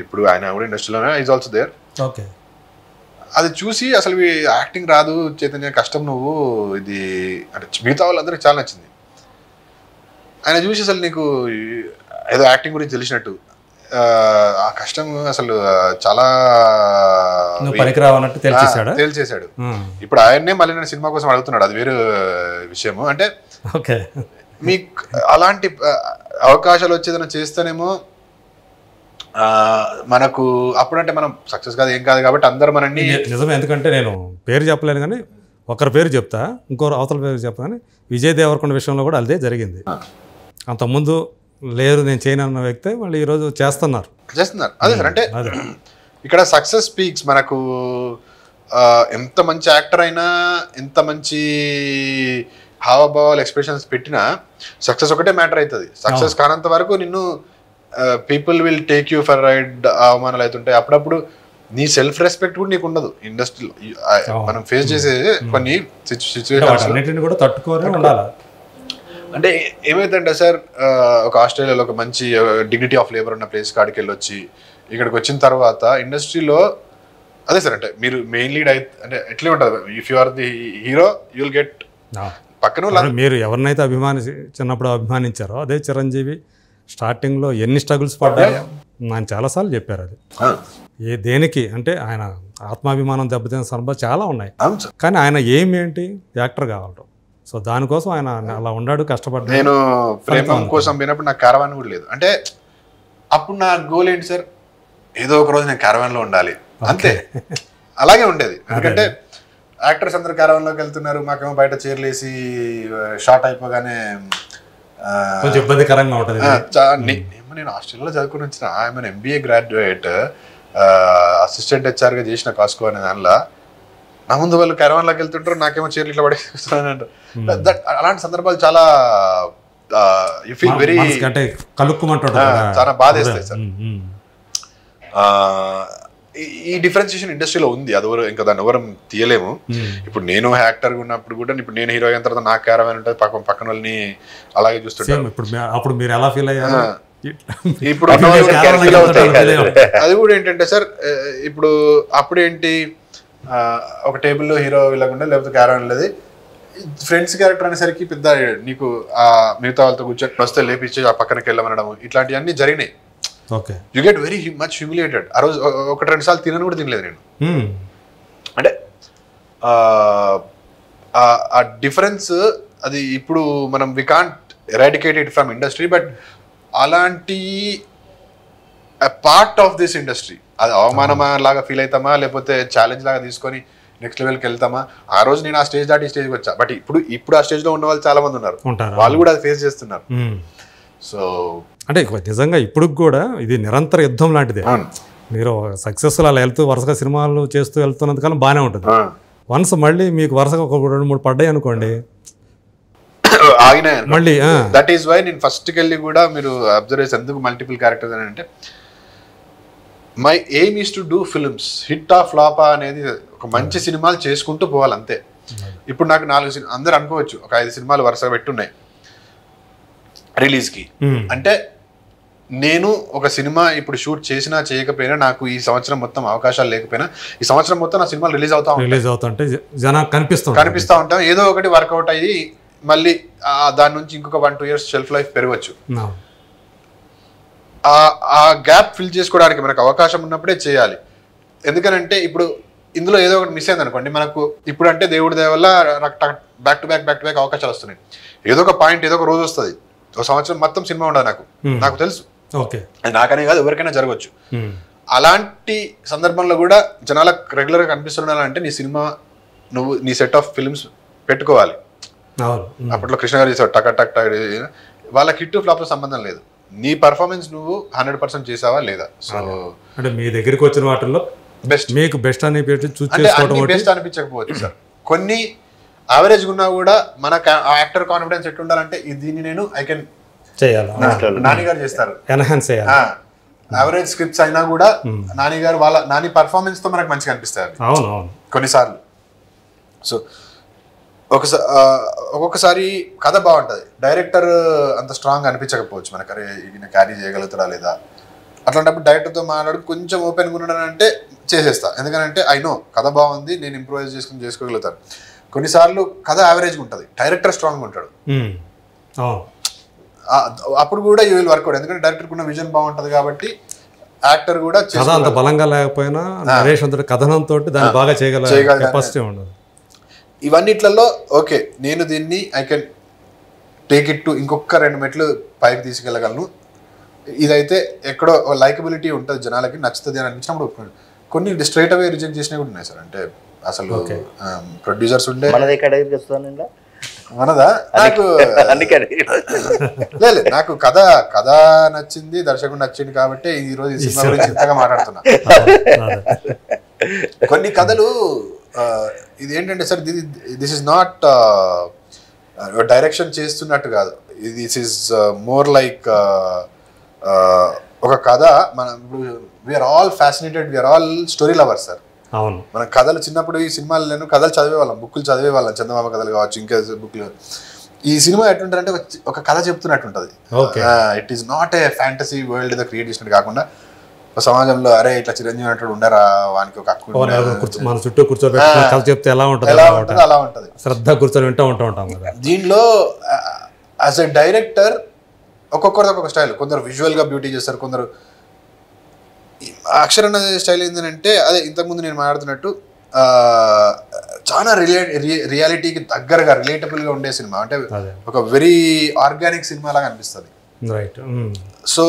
C: ఇప్పుడు ఆయన కూడా ఇండస్ట్రీలోనే ఈజ్ ఆల్సో దేర్.
A: ఓకే,
C: అది చూసి అసలు యాక్టింగ్ రాదు చైతన్య, కష్టం నువ్వు, ఇది అంటే మిగతా వాళ్ళందరికీ చాలా నచ్చింది. ఆయన చూసి అసలు నీకు ఏదో యాక్టింగ్ గురించి తెలిసినట్టు, ఆ కష్టం అసలు చాలా
A: పనికిరావన్నట్టు
C: తేల్చేశాడు. ఇప్పుడు ఆయన్నే మళ్ళీ నేను సినిమా కోసం అడుగుతున్నాడు, అది వేరే విషయము. అంటే మీకు అలాంటి అవకాశాలు వచ్చేదైనా చేస్తేనేమో మనకు అప్పుడంటే మనం సక్సెస్ కాదు ఏం కాదు కాబట్టి అందరు మనల్ని
A: నిజమే. ఎందుకంటే నేను పేరు చెప్పలేను కానీ ఒకరి పేరు చెప్తా, ఇంకో అవతల పేరు చెప్తా. కానీ విజయ్ దేవరకొండ విషయంలో కూడా అదే జరిగింది. అంతకుముందు లేరు నేను చేయను అన్న వ్యక్తి వాళ్ళు ఈరోజు చేస్తున్నారు.
C: అదే సార్, అంటే ఇక్కడ సక్సెస్ స్పీక్స్. మనకు ఎంత మంచి యాక్టర్ అయినా, ఎంత మంచి హావభావాలు ఎక్స్ప్రెషన్స్ పెట్టినా సక్సెస్ ఒకటే మ్యాటర్ అవుతుంది. సక్సెస్ కానంత వరకు నిన్ను people will take you for ride అవమానాలు అవుతుంటాయి. అప్పుడప్పుడు నీ సెల్ఫ్ రెస్పెక్ట్ కూడా నీకు ఉండదు. ఇండస్ట్రీలో మనం ఫేస్ చేసే కొన్ని సిచ్యువేషన్స్
A: కూడా తట్టుకొని ఉండాలి.
C: అంటే ఏమైందంటే సార్, ఒక ఆస్ట్రేలియాలో ఒక మంచి డిగ్నిటీ ఆఫ్ లేబర్ ఉన్న ప్లేస్ కాడికి వెళ్ళొచ్చి ఇక్కడికి వచ్చిన తర్వాత ఇండస్ట్రీలో అదే సార్, అంటే మీరు మెయిన్ లీడ్ అయితే అంటే ఎట్లే ఉంటుంది. If you are the hero you will get పక్కన. మీరు
A: ఎవరినైతే చిన్నప్పుడు అభిమానించారో అదే చిరంజీవి స్టార్టింగ్లో ఎన్ని స్ట్రగుల్స్ పడ్డాయో ఆయన చాలాసార్లు చెప్పారు. అది దేనికి అంటే ఆయన ఆత్మాభిమానం దెబ్బతిన సందర్భాలు చాలా ఉన్నాయి. కానీ ఆయన ఏంటి యాక్టర్ కావడం. సో దానికోసం ఆయన అలా ఉన్నాడు, కష్టపడ్డాడు.
C: నేను ప్రేమం కోసం పోయినప్పుడు నాకు క్యారవాన్ కూడా లేదు. అంటే అప్పుడు నా గోల్ ఏంటి సార్, ఏదో ఒక రోజు నేను క్యారవాన్లో ఉండాలి అంతే. అలాగే ఉండేది. ఎందుకంటే యాక్టర్స్ అందరూ క్యారవాన్లోకి వెళ్తున్నారు, మాకేమో బయట చైర్లేసి షార్ట్ అయిపోగానే
A: కొంచెం ఇబ్బందికరంగా ఉంటుంది.
C: నేను ఆస్ట్రేలియాలో చదువుకుని వచ్చిన ఐఎమ్ MBA గ్రాడ్యుయేట్, అసిస్టెంట్ హెచ్ఆర్గా చేసిన కాస్కో అనే దానిలో. నా ముందు వాళ్ళు క్యారవాన్లోకి వెళ్తుంటారు, నాకేమో చీరలు ఇట్లా పడేస్తున్నాను. అలాంటి సందర్భాలు చాలా యు ఫీల్ వెరీ చాలా బాధ వేస్తాయి సార్. ఈ డిఫరెన్షియేషన్ ఇండస్ట్రీలో ఉంది, అది ఇంకా దాన్ని ఎవరు తీయలేము. ఇప్పుడు నేను యాక్టర్గా ఉన్నప్పుడు కూడా, ఇప్పుడు నేను హీరో అయిన తర్వాత నాకు క్యారవాన్ ఉంటుంది, పక్కన వాళ్ళని అలాగే చూస్తుంటాను.
A: అప్పుడు మీరు ఎలా ఫీల్ అయ్యారు?
C: ఇప్పుడు అది కూడా ఏంటంటే సార్, ఇప్పుడు అప్పుడేంటి ఒక టేబుల్లో హీరో ఇలాగుండే, లేకపోతే క్యారవాన్ లేదు. ఫ్రెండ్స్ క్యారెక్టర్ అనేసరికి పెద్ద నీకు మిగతా వాళ్ళతో కూర్చొని వస్తే లేపించి ఆ పక్కనకి వెళ్ళమనడం, ఇట్లాంటివన్నీ జరిగినాయి. You get very much humiliated. ఆ రోజు 1-2 సార్లు తినను కూడా తినలేదు నేను. అంటే ఆ డిఫరెన్స్ అది ఇప్పుడు మనం we can't eradicate it from industry, but అలాంటి పార్ట్ ఆఫ్ దిస్ ఇండస్ట్రీ. అది అవమానమా లాగా ఫీల్ అవుతామా, లేకపోతే ఛాలెంజ్ లాగా తీసుకొని నెక్స్ట్ లెవెల్కి వెళ్తామా? ఆ రోజు నేను ఆ స్టేజ్ దాటి ఈ స్టేజ్కి వచ్చా. బట్ ఇప్పుడు ఆ స్టేజ్లో ఉన్న వాళ్ళు చాలా మంది ఉన్నారు, వాళ్ళు కూడా అది ఫేస్ చేస్తున్నారు. సో
A: అంటే నిజంగా ఇప్పుడు కూడా ఇది నిరంతర యుద్ధం లాంటిదే. మీరు సక్సెస్ఫుల్ అలా వెళ్తూ వరుసగా సినిమాలు చేస్తూ వెళ్తున్నందుకన్నా బాగానే ఉంటుంది. వన్స్ మళ్ళీ మీకు వరుసగా ఒక 2-3 పడ్డాయి అనుకోండి,
C: ఆగినాయి
A: మళ్ళీ
C: దట్ ఈస్ వై నేను ఫస్ట్కి వెళ్ళి కూడా మీరు అబ్జర్వ్ చేసి ఎందుకు మల్టిపుల్ క్యారెక్టర్స్ అని అంటే, my aim is to do films, hit ఆ ఫ్లాపా అనేది ఒక మంచి సినిమాలు చేసుకుంటూ పోవాలి అంతే. ఇప్పుడు నాకు 4 అందరు అనుకోవచ్చు ఒక 5 సినిమాలు వరుసగా పెట్టున్నాయి రిలీజ్కి అంటే, నేను ఒక సినిమా ఇప్పుడు షూట్ చేసినా చేయకపోయినా, నాకు ఈ సంవత్సరం మొత్తం అవకాశాలు లేకపోయినా ఈ సంవత్సరం మొత్తం నా సినిమాలు రిలీజ్ అవుతుంటే
A: జనాలు కనిపిస్తూ ఉంటాం,
C: ఏదో ఒకటి వర్కౌట్ అయ్యి మళ్ళీ దాని నుంచి ఇంకొక 1-2 years షెల్ఫ్ లైఫ్ పెరగవచ్చు. ఆ గ్యాప్ ఫిల్ చేసుకోవడానికి మనకు అవకాశం ఉన్నప్పుడే చేయాలి. ఎందుకనంటే ఇప్పుడు ఇందులో ఏదో ఒకటి మిస్ అయింది అనుకోండి, మనకు ఇప్పుడు అంటే దేవుడి దయ వల్ల బ్యాక్ టు బ్యాక్ అవకాశాలు వస్తున్నాయి. ఏదో ఒక పాయింట్ ఏదో ఒక రోజు వస్తుంది, ఒక సంవత్సరం మొత్తం సినిమా ఉండదు నాకు తెలుసు, అది నాకనే కాదు ఎవరికైనా జరగవచ్చు. అలాంటి సందర్భంలో కూడా జనాలకు రెగ్యులర్గా కనిపిస్తున్నానంటే నీ సినిమా నువ్వు నీ సెట్ ఆఫ్ ఫిల్మ్స్ పెట్టుకోవాలి. అప్పట్లో కృష్ణ గారు చేసావు టక్ టక్ టక్, వాళ్ళకి హిట్ ఫ్లాప్తో సంబంధం లేదు, నీ పర్ఫార్మెన్స్ నువ్వు 100% చేసావా లేదా. సో
A: అంటే మీ దగ్గరికి వచ్చిన వాటిల్లో
C: బెస్ట్,
A: మీకు బెస్ట్ అని
C: బెస్ట్ అనిపించకపోవచ్చు సార్, కొన్ని యావరేజ్ ఉన్నా కూడా మన యాక్టర్ కాన్ఫిడెన్స్ ఎట్లా ఉండాలంటే దీన్ని నేను ఐ కెన్ చేయాలి, నాని గారు చేస్తారు,
A: ఎన్హాన్స్ చేయాలి.
C: యావరేజ్ స్క్రిప్ట్స్ అయినా కూడా నాని గారు నాని పర్ఫార్మెన్స్ తో మనకు మంచిగా అనిపిస్తాయి కొన్నిసార్లు. సో ఒక్కొక్కసారి కథ బాగుంటుంది, డైరెక్టర్ అంత స్ట్రాంగ్ అనిపించకపోవచ్చు మనకు, అరే ఈయన క్యారీ చేయగలుగుతాడా లేదా. అట్లాంటప్పుడు డైరెక్టర్తో మాట్లాడి కొంచెం ఓపెన్గా ఉన్నాడంటే చేసేస్తా, ఎందుకంటే ఐ నో కథ బాగుంది, నేను ఇంప్రూవైజ్ చేసుకోగలుగుతాను. కొన్నిసార్లు కథ యావరేజ్గా ఉంటుంది, డైరెక్టర్ స్ట్రాంగ్గా ఉంటాడు, అప్పుడు కూడా యూ విల్ వర్కౌట్, ఎందుకంటే డైరెక్టర్కి ఉన్న విజన్ బాగుంటుంది కాబట్టి. యాక్టర్ కూడా
A: కథ అంత బలంగా లేకపోయినా నరేష్ అంతటి కథనంతో దాన్ని బాగా చేయగల కెపాసిటీ ఉండదు.
C: ఇవన్నిట్లలో ఓకే నేను దీన్ని I can take it to ఇంకొక 2 మెట్లు పైకి తీసుకెళ్ళగలను, ఇదైతే ఎక్కడో లైకబిలిటీ ఉంటుంది, జనాలకి నచ్చుతుంది అని అనిపించినప్పుడు. కొన్ని స్ట్రైట్ అవే రిజెక్ట్ చేసినవి కూడా ఉన్నాయి సార్, అంటే అసలు ప్రొడ్యూసర్స్ ఉండే మనదా నాకు లేదు, నాకు కథ నచ్చింది, దర్శకుడు నచ్చింది కాబట్టి ఈరోజు ఈ సినిమా గురించి ఇంతగా మాట్లాడుతున్నా. కొన్ని కథలు ఇది ఏంటంటే sir, this is not direction చేస్తున్నట్టు కాదు, దిస్ ఇస్ మోర్ లైక్ ఒక కథ. మన we are all fascinated, we are all story lovers sir.
A: అవును,
C: మన కథలు చిన్నప్పుడు ఈ సినిమాలను కథలు చదివేవాళ్ళం, బుక్కులు చదివేవాళ్ళం, చందమామ కథలు కావచ్చు, ఇంకా బుక్లు. ఈ సినిమా ఎట్లుంటారంటే ఒక కథ చెప్తున్నట్టు ఉంటుంది, it is not a fantasy world ఏదో క్రియేట్ చేసినట్టు కాకుండా సమాజంలో అరే ఇట్లా చిరంజీవి అన్నట్టు ఉండరా, వానికి ఒక హక్కు
A: మన చుట్టూ కూర్చోబెట్టి కథ చెప్తే ఎలా ఉంటుంది
C: అలా ఉంటుంది,
A: శ్రద్ధ కూర్చొని ఉంటాం.
C: దీనిలో యాజ్ ఎ డైరెక్టర్ ఒక్కొక్కరిది ఒక్కొక్క స్టైల్, కొందరు విజువల్గా బ్యూటీ చేస్తారు, కొందరు అక్షర్ అన్న స్టైల్ ఏంటంటే అదే ఇంతకుముందు నేను మాట్లాడుతున్నట్టు చాలా రియాలిటీకి దగ్గరగా రిలేటబుల్గా ఉండే సినిమా, అంటే ఒక వెరీ ఆర్గానిక్ సినిమా లాగా అనిపిస్తుంది. సో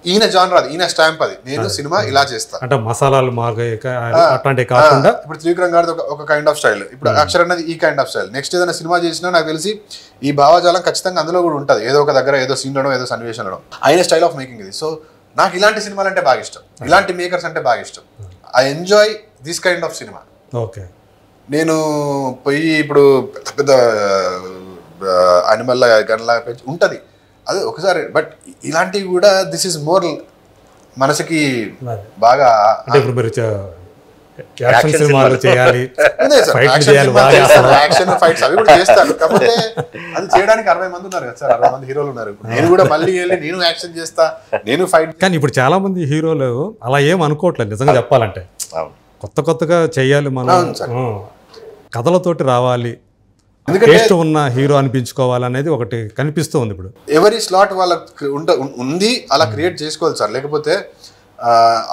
C: ఈయన జానర్, ఈయన స్టాంప్ అది, నేను సినిమా ఇలా చేస్తా
A: అంటే మసాలాలు అట్లాంటి కాకుండా.
C: ఇప్పుడు త్రివిక్రమ్ గారిది ఒక కైండ్ ఆఫ్ స్టైల్, ఇప్పుడు అక్షర్ అన్నది ఈ కైండ్ ఆఫ్ స్టైల్. నెక్స్ట్ ఏదైనా సినిమా చేసినా నాకు తెలిసి ఈ భావజాలం ఖచ్చితంగా అందులో కూడా ఉంటుంది, ఏదో ఒక దగ్గర ఏదో సీన్లో ఏదో సన్నివేశంలో ఆయన స్టైల్ ఆఫ్ మేకింగ్ ఇది. సో నాకు ఇలాంటి సినిమాలు అంటే బాగా ఇష్టం, ఇలాంటి మేకర్స్ అంటే బాగా ఇష్టం. I enjoy this kind of cinema.
A: Okay,
C: నేను పోయి ఇప్పుడు పెద్ద అనిమల్ గన్లా ఉంటుంది అది ఒకసారి, బట్ ఇలాంటివి కూడా దిస్ ఈస్ మోర్ మనసుకి బాగా. యాక్షన్ ఫైట్స్ అవి కూడా చేస్తాను, కాకపోతే అది చేయడానికి 60 మంది ఉన్నారు కదా సార్, 60 మంది హీరోలు ఉన్నారు. నేను కూడా మళ్ళీ వెళ్ళి నేను యాక్షన్ చేస్తా, నేను ఫైట్.
A: కానీ ఇప్పుడు చాలా మంది హీరోలు అలా ఏం అనుకోవట్లేదు నిజంగా చెప్పాలంటే. కొత్తగా చెయ్యాలి, మనం కథలతోటి రావాలి, టేస్ట్ ఉన్న హీరో అనిపించుకోవాలి అనేది ఒకటి కనిపిస్తూ ఉంది. ఇప్పుడు
C: ఎవరి స్లాట్ వాళ్ళకి ఉంది, అలా క్రియేట్ చేసుకోవాలి సార్. లేకపోతే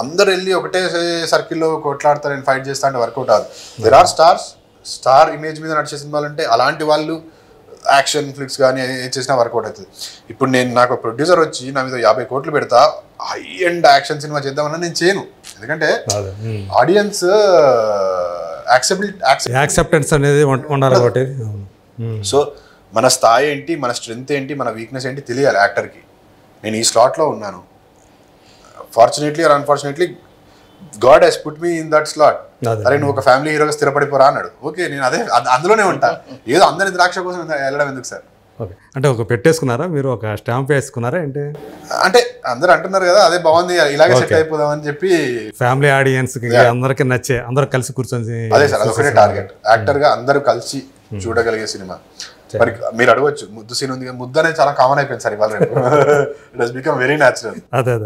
C: అందరు వెళ్ళి ఒకటే సర్కిల్లో కొట్లాడతారు, నేను ఫైట్ చేస్తా అంటే వర్కౌట్ అవ్వదు. దెర్ ఆర్ స్టార్ ఇమేజ్ మీద నడిచే సినిమాలు అంటే అలాంటి వాళ్ళు యాక్షన్ ఫ్లిక్స్ కానీ ఏం చేసినా వర్కౌట్ అవుతుంది. ఇప్పుడు నాకు ప్రొడ్యూసర్ వచ్చి నా మీద 50 కోట్లు పెడతా హై అండ్ యాక్షన్ సినిమా చేద్దామన్నా నేను చేయను, ఎందుకంటే ఆడియన్స్
A: యాక్సెప్టెన్స్ అనేది ఉండాలి కాబట్టి.
C: సో మన స్థాయి ఏంటి, మన స్ట్రెంగ్త్ ఏంటి, మన వీక్నెస్ ఏంటి తెలియాలి యాక్టర్కి. నేను ఈ స్లాట్లో ఉన్నాను, fortunately or unfortunately God has put me in that slot. అరే నువ్వు ఒక ఫ్యామిలీ హీరోగా స్థిరపడిపోరా అన్నాడు. ఓకే, నేను అందులోనే ఉంటా. ఏదో అందరి ద్రాక్ష కోసం వెళ్ళడం ఎందుకు సార్?
A: ఓకే, అంటే ఒక పెట్టేసుకున్నారా మీరు, ఒక స్టాంప్ వేసుకున్నారా ఏంటి?
C: అంటే అందరూ అంటున్నారు కదా అదే బాగుంది ఇలాగే సెట్ అయిపోదాం అని చెప్పి
A: ఫ్యామిలీ ఆడియన్స్ అందరికి నచ్చే అందరూ కలిసి కూర్చొని.
C: అదే సార్, అదొకటే టార్గెట్. యాక్టర్ గా అందరూ కలిసి చూడగలిగే సినిమా. మరి మీరు అడగవచ్చు ముద్దు సీన్ ఉంది, ముద్దు అనేది చాలా కామన్ అయిపోయింది సార్ ఇవాళ. It has become very natural.
A: అదే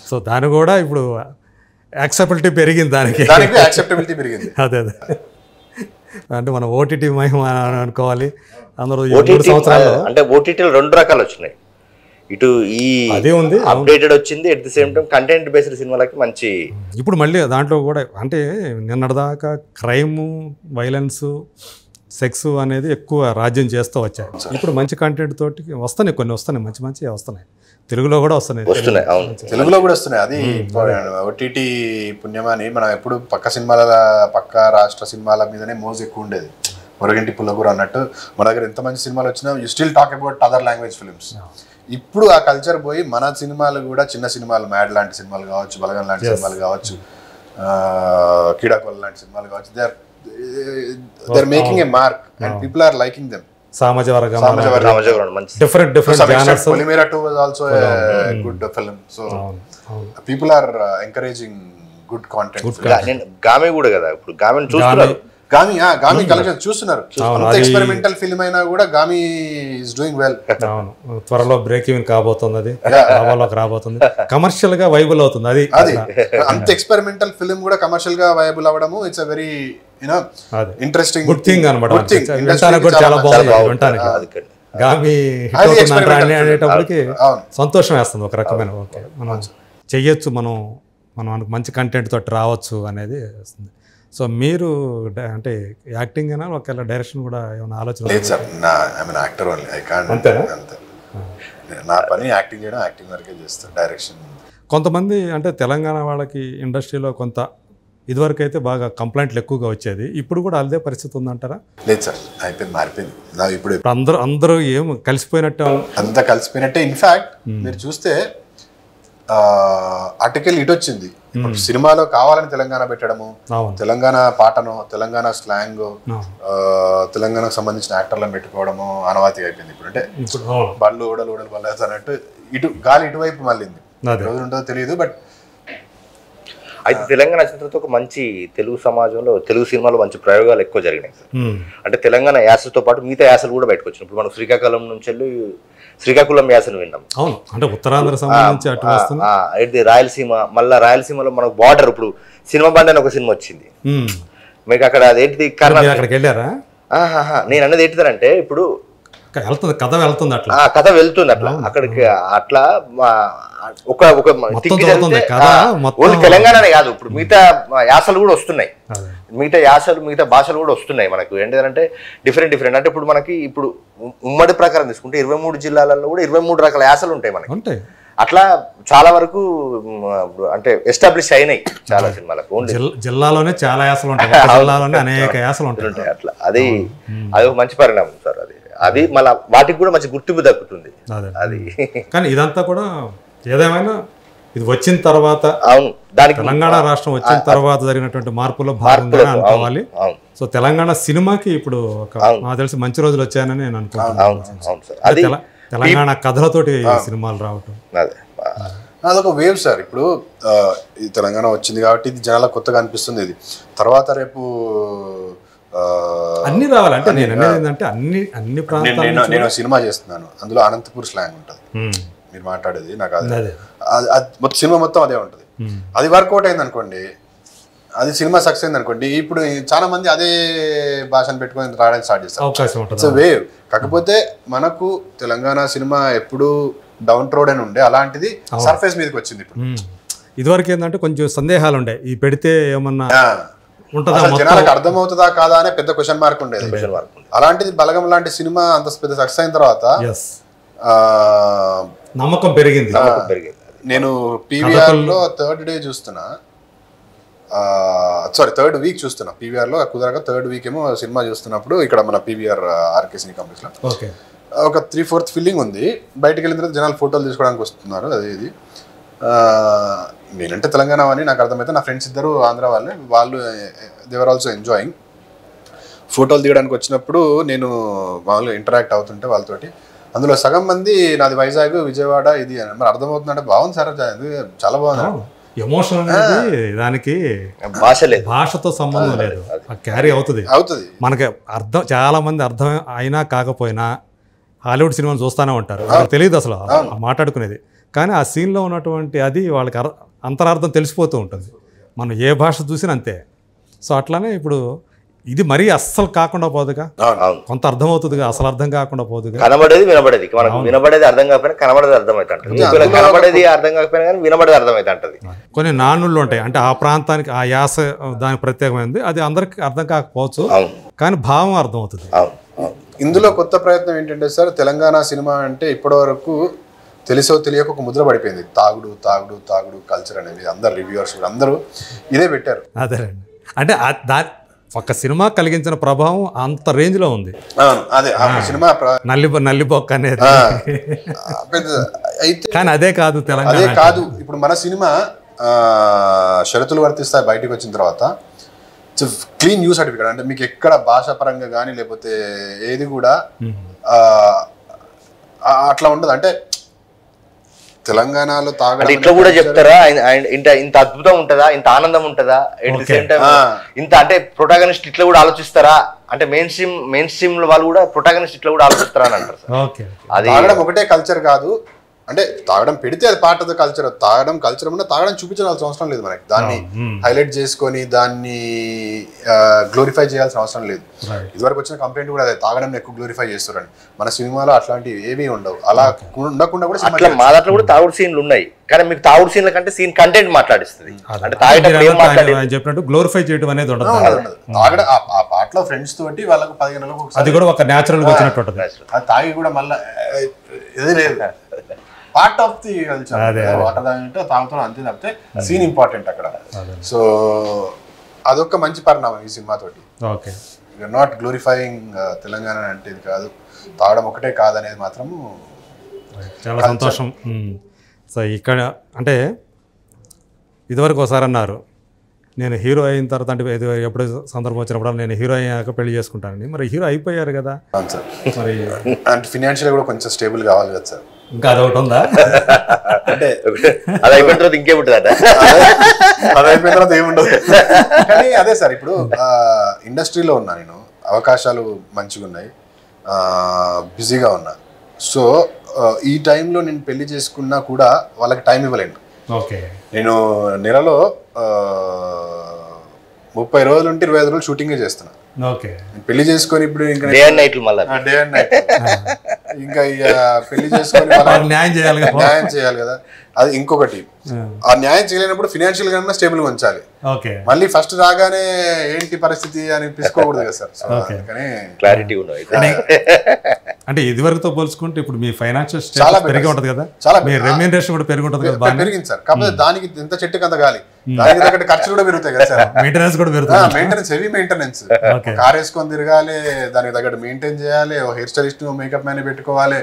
A: సో దాని కూడా ఇప్పుడు యాక్సెప్టబిలిటీ పెరిగింది, దానికి
C: యాక్సెప్టబిలిటీ పెరిగింది.
A: అదే అంటే మన ఓటీటీ మహిమ అనుకోవాలి. అందరూ
B: అంటే ఓటీటీలు 2 రకాలు వచ్చినాయి. ఇటు ఈ
A: అదే ఉంది,
B: అప్డేటెడ్ వచ్చింది, at the same time content based సినిమాలకి మంచి.
A: ఇప్పుడు మళ్ళీ దాంట్లో కూడా అంటే నిన్నటిదాకా క్రైమ్, వైలెన్స్, సెక్స్ అనేది ఎక్కువ రాజ్యం చేస్తూ వచ్చాయి. ఇప్పుడు మంచి కంటెంట్ తోటి వస్తున్నాయి, కొన్ని వస్తున్నాయి, మంచి మంచి వస్తున్నాయి. తెలుగులో కూడా వస్తున్నాయి.
C: తెలుగులో కూడా వస్తున్నాయి. అది ఓటీటీ పుణ్యమాని. మనం ఎప్పుడు పక్క రాష్ట్ర సినిమాల మీదనే మోజు ఎక్కువ ఉండేది. పొరగింటి పుల్లగూర అన్నట్టు మన దగ్గర ఎంత మంచి సినిమాలు వచ్చినా you still talk about other language films. ఇప్పుడు ఆ కల్చర్ పోయి మన సినిమాలు కూడా చిన్న సినిమాలు, మ్యాడ్ లాంటి సినిమాలు కావచ్చు, బలగం లాంటి సినిమాలు కావచ్చు, కీడాకోల్ లాంటి సినిమాలు కావచ్చు, they are making a mark and people are liking them.
A: సామాజిక వర్గం different genres.
C: Polimera 2 was also a good film. So people are encouraging good content.
B: Gaami కూడా కదా, ఇప్పుడు గామిని చూస్తున్నారు.
C: గామి కలెక్షన్ చూస్తున్నారు. ఎక్స్పెరిమెంటల్ ఫిల్మ్ అయినా కూడా గామి ఇస్ డూయింగ్ వెల్.
A: అవును, త్వరలో బ్రేక్ ఈవెన్ కాబోతుంది, అది లాభాల్లోకి రాబోతుంది, కమర్షియల్ గా వైబుల్ అవుతుంది. అది
C: అంత ఎక్స్పెరిమెంటల్ ఫిల్మ్ కూడా కమర్షియల్ గా వైబుల్ అవ్వడము it's a very interesting
A: good thing అనమాట. చాలా బాగుంది. గామి అనేటప్పటికి సంతోషం వేస్తుంది ఒక రకమైన. ఓకే, మనం చెయ్యొచ్చు, మనం మంచి కంటెంట్ తోటి రావచ్చు అనేది వస్తుంది. సో మీరు అంటే యాక్టింగ్ అయినా ఒకవేళ డైరెక్షన్ కూడా ఏమైనా ఆలోచన?
C: లేదు సార్, యాక్టర్ ఓన్లీ. అంతే, నా పని యాక్టింగ్ చేయడం, యాక్టింగ్ వరకే చేస్తాను. డైరెక్షన్
A: కొంతమంది అంటే తెలంగాణ వాళ్ళకి ఇండస్ట్రీలో కొంత ఇదివరకు అయితే బాగా కంప్లైంట్లు ఎక్కువగా వచ్చేది, ఇప్పుడు కూడా అదే పరిస్థితి ఉందంటారా?
C: లేదు సార్, అయిపోయింది, మారిపోయింది. ఇప్పుడు
A: అందరూ ఏం కలిసిపోయినట్టు,
C: అంతా కలిసిపోయినట్టే. ఇన్ఫాక్ట్ మీరు చూస్తే ఆర్టికల్ ఇటు వచ్చింది. ఇప్పుడు సినిమాలో కావాలని తెలంగాణ పెట్టడము, తెలంగాణ పాటను, తెలంగాణ స్లాంగ్, తెలంగాణకు సంబంధించిన యాక్టర్లను పెట్టుకోవడము ఆనవాయితీగా అయిపోయింది. ఇప్పుడు అంటే బళ్ళు ఊడలు బల్ల అన్నట్టు ఇటు గాలి ఇటువైపు మళ్ళీంది. రోజు ఉంటుందో తెలియదు. బట్
B: అయితే తెలంగాణ చిత్రంతో ఒక మంచి తెలుగు సమాజంలో, తెలుగు సినిమాలో మంచి ప్రయోగాలు ఎక్కువ జరిగినాయి సార్. అంటే తెలంగాణ యాసతో పాటు మిగతా యాసలు కూడా బయటకు వచ్చినాయి. ఇప్పుడు మనం శ్రీకాకుళం నుంచి వెళ్ళి శ్రీకాకుళం యాసను విన్నాం.
A: అవును, అంటే ఉత్తరాంధ్ర సంబంధించి అటు వస్తుంది.
B: రాయలసీమ, మళ్ళీ రాయలసీమలో మనకు బార్డర్, ఇప్పుడు సినిమా బండి అని ఒక సినిమా వచ్చింది మీకు అక్కడ. అదేంటిది
A: అక్కడికి వెళ్ళారా?
B: నేను అన్నది ఏంటిదంటే ఇప్పుడు
A: కథ వెళ్తుంది
B: అట్లా అక్కడికి అట్లా ఒక ఓన్లీ తెలంగాణనే కాదు, ఇప్పుడు మిగతా యాసలు కూడా వస్తున్నాయి, మిగతా భాషలు కూడా వస్తున్నాయి మనకు. ఏంటంటే డిఫరెంట్ అంటే ఇప్పుడు మనకి ఇప్పుడు ఉమ్మడి ప్రకారం తీసుకుంటే 23 జిల్లాలలో కూడా 23 రకాల యాసలు ఉంటాయి మనకి. అట్లా చాలా వరకు అంటే ఎస్టాబ్లిష్ అయినాయి చాలా సినిమాలకు.
A: జిల్లాలోనే చాలా యాసలు ఉంటాయి, జిల్లాలోనే అనేక యాసలు ఉంటాయి.
B: అట్లా అది ఒక మంచి పరిణామం సార్. అది మళ్ళీ వాటికి కూడా మంచి గుర్తింపు దక్కుతుంది. అది
A: కానీ ఇదంతా కూడా ఏదేమైనా ఇది వచ్చిన తర్వాత,
B: అవును, దానికి
A: తెలంగాణ రాష్ట్రం వచ్చిన తర్వాత జరిగినటువంటి మార్పులో భాగంగా అనుకోవాలి. సో తెలంగాణ సినిమాకి ఇప్పుడు నాకు తెలిసి మంచి రోజులు వచ్చాయని నేను అనుకుంటున్నాను. తెలంగాణ కథలతోటి సినిమాలు రావటం
C: అదొక వేవ్ సార్. ఇప్పుడు ఈ తెలంగాణ వచ్చింది కాబట్టి ఇది జనాలకు కొత్తగా అనిపిస్తుంది. ఇది తర్వాత రేపు
A: అన్ని రావాలంటే నేను అనేది ఏంటంటే అన్ని ప్రాంతాలు.
C: నేను సినిమా చేస్తున్నాను, అందులో అనంతపూర్ స్లాంగ్ ఉంటుంది మీరు మాట్లాడేది. నాకు మొత్తం సినిమా మొత్తం అదే ఉంటుంది. అది వర్కౌట్ అయింది అనుకోండి, అది సినిమా సక్సెస్ అయింది అనుకోండి, ఇప్పుడు చాలా మంది అదే భాషను పెట్టుకొని రావడానికి స్టార్ట్ చేస్తారు.
A: అవకాశం ఉంటుంది.
C: It's wave. కాకపోతే మనకు తెలంగాణ సినిమా ఎప్పుడు డౌన్ రోడ్ అని ఉండే, అలాంటిది సర్ఫేస్ మీదకి వచ్చింది. ఇప్పుడు
A: ఇదివరకు ఏంటంటే కొంచెం సందేహాలు ఉండే, ఈ పెడితే ఏమన్నా ఉంటుందా,
C: జనాలకు అర్థమవుతుందా కాదా అనే పెద్ద క్వశ్చన్ మార్క్ ఉండేది. అలాంటిది బలగం లాంటి సినిమా అంత పెద్ద సక్సెస్ అయిన తర్వాత
A: నమ్మకం పెరిగింది.
C: నేను పీవీఆర్ లో థర్డ్ వీక్ చూస్తున్నా. పీవీఆర్ లో కుదరగా థర్డ్ వీక్ ఏమో సినిమా చూస్తున్నప్పుడు ఇక్కడ మన పీవీఆర్ ఆర్కే సినీ కాంప్లెక్స్ లో ఒక 3/4 ఫిల్లింగ్ ఉంది. బయటకు వెళ్ళిన తర్వాత జనాలు ఫోటోలు తీసుకోవడానికి వస్తున్నారు. అది ఇది నేనంటే తెలంగాణ అని నాకు అర్థమైతే నా ఫ్రెండ్స్ ఇద్దరు ఆంధ్ర వాళ్ళే, వాళ్ళు దేవర్ ఆల్సో ఎంజాయింగ్. ఫోటోలు తీయడానికి వచ్చినప్పుడు నేను మామూలుగా ఇంటరాక్ట్ అవుతుంటే వాళ్ళతోటి, అందులో సగం మంది నాది వైజాగ్ విజయవాడ ఇది అని. మరి అర్థమవుతుందంటే బాగుంది సార్, చాలా బాగుంది.
A: ఎమోషన్ అనేది దానికి
B: భాష లేదు,
A: భాషతో సంబంధం లేదు, క్యారీ అవుతుంది. మనకి చాలా మంది అర్థం అయినా కాకపోయినా హాలీవుడ్ సినిమాలు చూస్తూనే ఉంటారు, వాళ్ళకి తెలియదు అసలు మాట్లాడుకునేది, కానీ ఆ సీన్లో ఉన్నటువంటి అది వాళ్ళకి అంతరార్థం తెలిసిపోతూ ఉంటుంది, మనం ఏ భాష చూసినా అంతే. సో అట్లానే ఇప్పుడు ఇది మరీ అస్సలు కాకుండా పోదుగా, కొంత అర్థం అవుతుందిగా, అసలు అర్థం కాకుండా పోదుగా.
B: కనబడేది వినబడేది, మనకు వినబడేది అర్థం కాకపోయినా కనబడేది అర్థమవుతుంటది, కనబడేది అర్థం కాకపోయినా కానీ వినబడేది అర్థమవుతుంటది.
A: కొన్ని నానుళ్ళు ఉంటాయి, అంటే ఆ ప్రాంతానికి ఆ యాస దానికి ప్రత్యేకమైనది, అది అందరికి అర్థం కాకపోవచ్చు, కానీ భావం అర్థం అవుతుంది.
C: ఇందులో కొత్త ప్రయత్నం ఏంటంటే సార్, తెలంగాణ సినిమా అంటే ఇప్పటి వరకు తెలిసో తెలియక ఒక ముద్ర పడిపోయింది, తాగుడు తాగుడు తాగుడు కల్చర్ అనేది. అందరు రివ్యూవర్స్ అందరూ ఇదే పెట్టారు.
A: అదేనండి, అంటే ఒక సినిమా కలిగించిన ప్రభావం అంత రేంజ్ లో ఉంది.
C: అదే సినిమా
A: నల్లిబొక్క అనేది
C: అయితే,
A: కానీ అదే కాదు తెలంగాణ,
C: అదే కాదు. ఇప్పుడు మన సినిమా షరతులు వర్తిస్తాయి బయటకు వచ్చిన తర్వాత క్లీన్ యూ సర్టిఫికేట్, అంటే మీకు ఎక్కడ భాషా పరంగా కానీ లేకపోతే ఏది కూడా అట్లా ఉండదు. అంటే తెలంగాణలో తాగడం
B: ఇట్లా కూడా చెప్తారా, ఇంత అద్భుతం ఉంటుందా, ఇంత ఆనందం ఉంటుందా, ఇంత అంటే ప్రొటాగనిస్ట్ ఇట్లా కూడా ఆలోచిస్తారా, అంటే మెయిన్ స్ట్రీమ్ వాళ్ళు కూడా ప్రొటాగనిస్ట్ ఇట్లా కూడా ఆలోచిస్తారా అని అంటారు సార్.
C: అది తాగడం ఒకటే కల్చర్ కాదు, అంటే తాగడం పెడితే అది పార్ట్ ఆఫ్ ద కల్చర్. తాగడం కల్చర్ అంటే తాగడం చూపించాల్సిన అవసరం లేదు మనకి, దాన్ని హైలైట్ చేసుకొని దాన్ని గ్లోరిఫై చేయాల్సిన అవసరం లేదు. ఇదివరకు వచ్చిన కంప్లైంట్ కూడా అదే, తాగడం ఎక్కువ గ్లోరిఫై చేస్తారండి. మన సినిమాలో అట్లాంటివి ఏమీ ఉండవు, అలా ఉండకుండా కూడా
B: అట్లా మా దాంట్లో కూడా తాగుడు సీన్లు ఉన్నాయి, కానీ మీకు తాగుడు సీన్ల కంటే సీన్ కంటెంట్ మాట్లాడిస్తుంది, అంటే తాగేటప్పుడు
A: చెప్పినట్టు గ్లోరిఫై చేయడం అనేది ఉండదు.
C: తాగడం ఆ పాటలో ఫ్రెండ్స్ తోటి వాళ్ళకు 15 నెలలకు
A: అది కూడా ఒక న్యాచురల్ గా వచ్చినట్టు
C: అది తాగి కూడా మళ్ళీ ఏది లేదు, part of the culture. Water తాగినట్టు తాగుతాం అంతే తప్పితే సీన్ ఇంపార్టెంట్ అక్కడ. సో అదొక మంచి పరిణామం ఈ సినిమాతోటి. నాట్ గ్లోరిఫైయింగ్ తెలంగాణ అంటే ఇది కాదు, తాగడం ఒకటే కాదనేది మాత్రము
A: చాలా సంతోషం. సో ఇక్కడ అంటే ఇదివరకు ఒకసారి అన్నారు, నేను హీరో అయిన తర్వాత, అంటే ఎప్పుడు సందర్భం వచ్చినప్పుడు నేను హీరో అయ్యాక పెళ్లి చేసుకుంటానని. మరి హీరో అయిపోయారు కదా,
C: మరి అంటే ఫినాన్షియల్ కూడా కొంచెం స్టేబుల్ కావాలి కదా సార్.
A: ఇంకా అదొకటి ఉందా,
B: అంటే అది అయిపోయిన తర్వాత ఇంకేముంటుంది,
C: అది అయిపోయిన తర్వాత ఏముండదు. కానీ అదే సార్, ఇప్పుడు ఇండస్ట్రీలో ఉన్నా నేను, అవకాశాలు మంచిగా ఉన్నాయి, బిజీగా ఉన్నా. సో ఈ టైంలో నేను పెళ్లి చేసుకున్నా కూడా వాళ్ళకి టైం ఇవ్వలేను. నేను నెలలో 30 రోజులు ఉంటే 25 రోజులు షూటింగే చేస్తున్నా. పెళ్లి చేసుకొని ఇప్పుడు ఇంకా
B: డే అండ్ నైట్
C: ఇంకా పెళ్లి చేసుకొని న్యాయం చేయాలి కదా. అది ఇంకొకటి, ఆ న్యాయం చేయలేనప్పుడు ఫినాన్షియల్ గా స్టేబుల్ గా ఉంచాలి. మళ్ళీ ఫస్ట్ రాగానే ఏంటి పరిస్థితి అని పిసుకోకూడదు కదా సార్.
B: క్లారిటీ
A: అంటే ఇది వరకుతో పోల్చుకుంటే ఇప్పుడు మీ ఫైనాన్షియల్ చాలా పెరిగి ఉంటుంది కదా, చాలా మీ రెమ్యూనరేషన్ కూడా పెరిగి ఉంటుంది కదా.
C: పెరిగింది సార్, కాకపోతే దానికి ఎంత చెట్టుకి అంత గాలి, దానికి తగ్గట్టు ఖర్చులు కూడా పెరుగుతాయి కదా సార్.
A: మెయింటెనెన్స్ కూడా పెరుగుతుంది,
C: మెయింటెనెన్స్ హెవీ మెయింటెనెన్స్. కార్ వేసుకొని తిరగాలి, దానికి తగ్గట్టు మెయింటైన్ చేయాలి, హెయిర్ స్టైలిస్ట్ మేకప్ మ్యాన్ పెట్టుకోవాలి.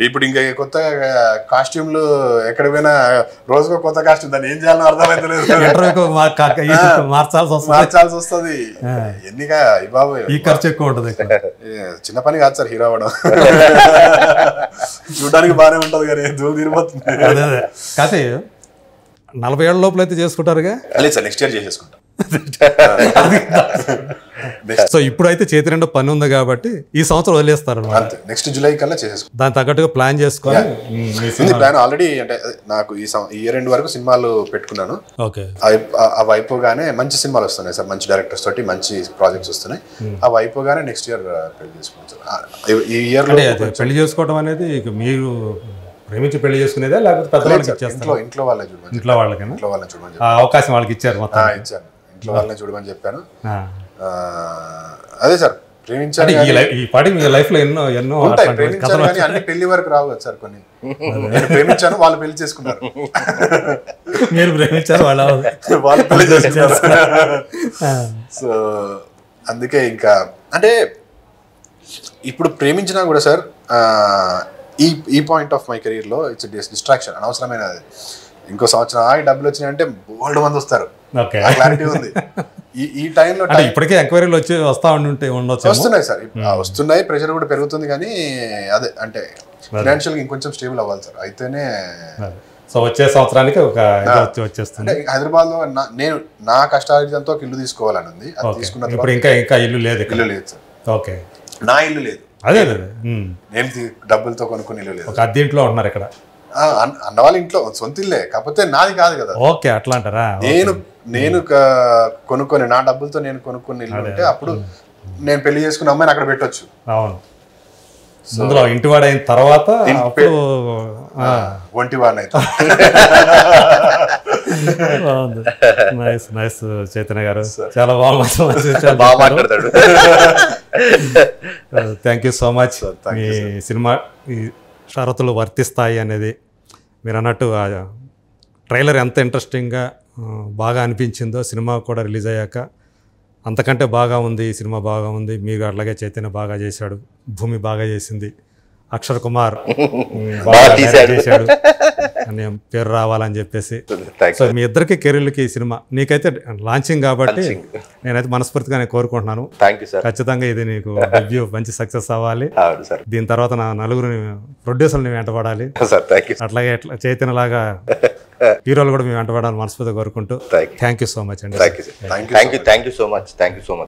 C: ఇప్పుడు ఇంకా కొత్త కాస్ట్యూమ్లు ఎక్కడ పోయినా రోజుకో కొత్త కాస్ట్యూమ్, దాన్ని ఏం చేయాలని అర్థమైతలేదు, మార్చాల్సి వస్తుంది. ఎన్నిగా బాబు
A: ఈ ఖర్చు ఎక్కువ ఉంటుంది,
C: చిన్న పని కాదు సార్ హీరో అవ్వడం. చూడడానికి బాగానే ఉంటది కానీ దూరం తీరిపోతుంది.
A: కాకపోతే 40 ఏళ్ళ లోపల అయితే చేసుకుంటారుగా.
C: లేదు సార్, నెక్స్ట్ ఇయర్ చేసేసుకుంటాం.
A: సో ఇప్పుడైతే చేతి రెండో పని ఉంది కాబట్టి ఈ సంవత్సరం వదిలేస్తారు,
C: నెక్స్ట్ జూలై కల్లా చేసేసుకుంటాం.
A: దాని తగ్గట్టుగా ప్లాన్ చేసుకొని
C: ప్లాన్ ఆల్రెడీ, అంటే నాకు ఈ ఇయర్ ఎండ్ వరకు సినిమాలు పెట్టుకున్నాను. అవి అయిపోగానే మంచి సినిమాలు వస్తున్నాయి సార్, మంచి డైరెక్టర్స్ తోటి మంచి ప్రాజెక్ట్స్ వస్తున్నాయి. అవి అయిపోగానే నెక్స్ట్ ఇయర్ పెళ్లి చేసుకుంటాం. ఈ ఇయర్
A: పెళ్లి చేసుకోవడం అనేది మీరు ప్రేమించి పెళ్లి చేసుకునేదా, లేకపోతే పెద్దవాళ్ళకి ఇచ్చేస్తారు?
C: ఇంట్లో వాళ్ళే చూడమని,
A: ఇంట్లో వాళ్ళని చూడమని అవకాశం వాళ్ళకి ఇచ్చారు,
C: ఇచ్చాను. ఇంట్లో వాళ్ళని చూడమని చెప్పాను. అదే సార్, ప్రేమించాలి.
A: ఈ పాటి మీ లైఫ్ లో ఎన్నో
C: ఉంటాయి, ప్రేమించాలి కానీ అన్ని పెళ్లి వరకు రావు కదా సార్. కొన్ని నేను ప్రేమించాను, వాళ్ళు పెళ్లి చేసుకున్నారు.
A: మీరు ప్రేమించారు,
C: వాళ్ళు పెళ్లి చేసుకున్నారు. సో అందుకే ఇంకా అంటే ఇప్పుడు ప్రేమించినా కూడా సార్ ఈ పాయింట్ ఆఫ్ మై కెరీర్లో ఇట్స్ డిస్ట్రాక్షన్, అనవసరమైనది. ఇంకో సంవత్సరం డబ్బులు వచ్చినాయంటే బోల్డ్ మంది వస్తారు,
A: ఓకే.
C: క్లారిటీ ఉంది. ఈ టైంలో
A: అంటే ఇప్పటికే ఎంక్వైరీలు వస్తూ ఉండొచ్చు.
C: వస్తున్నాయి సార్, వస్తున్నాయి, ప్రెషర్ కూడా పెరుగుతుంది. కానీ అదే అంటే ఫైనాన్షియల్గా ఇంకొంచెం స్టేబుల్ అవ్వాలి సార్, అయితేనే.
A: సో వచ్చే సంవత్సరానికి ఒక వచ్చేస్తుంది.
C: అంటే హైదరాబాద్లో నేను నా కష్టార్జితంతో ఒక ఇల్లు తీసుకోవాలని ఉంది. అది తీసుకున్న
A: ఇప్పుడు ఇంకా ఇల్లు లేదు.
C: ఇల్లు లేదు సార్.
A: ఓకే.
C: నా ఇల్లు లేదు.
A: అదే
C: నేను డబ్బులతో కొనుక్కుని ఇల్లు లేదు.
A: ఒక అద్దె ఇంట్లో ఉంటున్నారు ఇక్కడ.
C: అన్న వాళ్ళ ఇంట్లో సొంత ఇల్లే, కాకపోతే నాది కాదు కదా.
A: ఓకే, అట్లా అంటారా?
C: నేను కొనుక్కొని నా డబ్బులతో నేను కొనుక్కుని ఇల్లు ఉంటే అప్పుడు నేను పెళ్లి చేసుకున్న అమ్మాయిని అక్కడ పెట్టొచ్చు.
A: అవును. అందులో ఇంటివాడు అయిన తర్వాత
C: ఒంటివాడిని అయితే.
A: నైస్ నైస్ చైతన్య గారు, చాలా బాగా
B: మాట్లాడతాడు.
A: Thank you so much. Me cinema ఈ షరతులు వర్తిస్తాయి అనేది మీరు అన్నట్టు ట్రైలర్ ఎంత ఇంట్రెస్టింగ్గా బాగా అనిపించిందో, సినిమా కూడా రిలీజ్ అయ్యాక అంతకంటే బాగా ఉంది, ఈ సినిమా బాగా ఉంది. మీరు అట్లాగే చైతన్య బాగా చేశాడు, భూమి బాగా చేసింది, అక్షర్ కుమార్ బాగా చేశాడు అని పేరు రావాలని చెప్పేసి. సో మీ ఇద్దరికి కెరీర్లకి ఈ సినిమా నీకైతే లాంచింగ్ కాబట్టి నేనైతే మనస్ఫూర్తిగా నేను కోరుకుంటున్నాను. ఖచ్చితంగా ఇది నీకు డెబ్యూ మంచి సక్సెస్ అవ్వాలి. దీని తర్వాత నా నలుగురిని ప్రొడ్యూసర్ని వెంటబడాలి, అట్లాగే చైతన్య లాగా హీరోలు కూడా మేము వెంటబడాలని మనస్ఫూర్తిగా కోరుకుంటూ థ్యాంక్ యూ సో మచ్ అండి.
B: Thank you so much.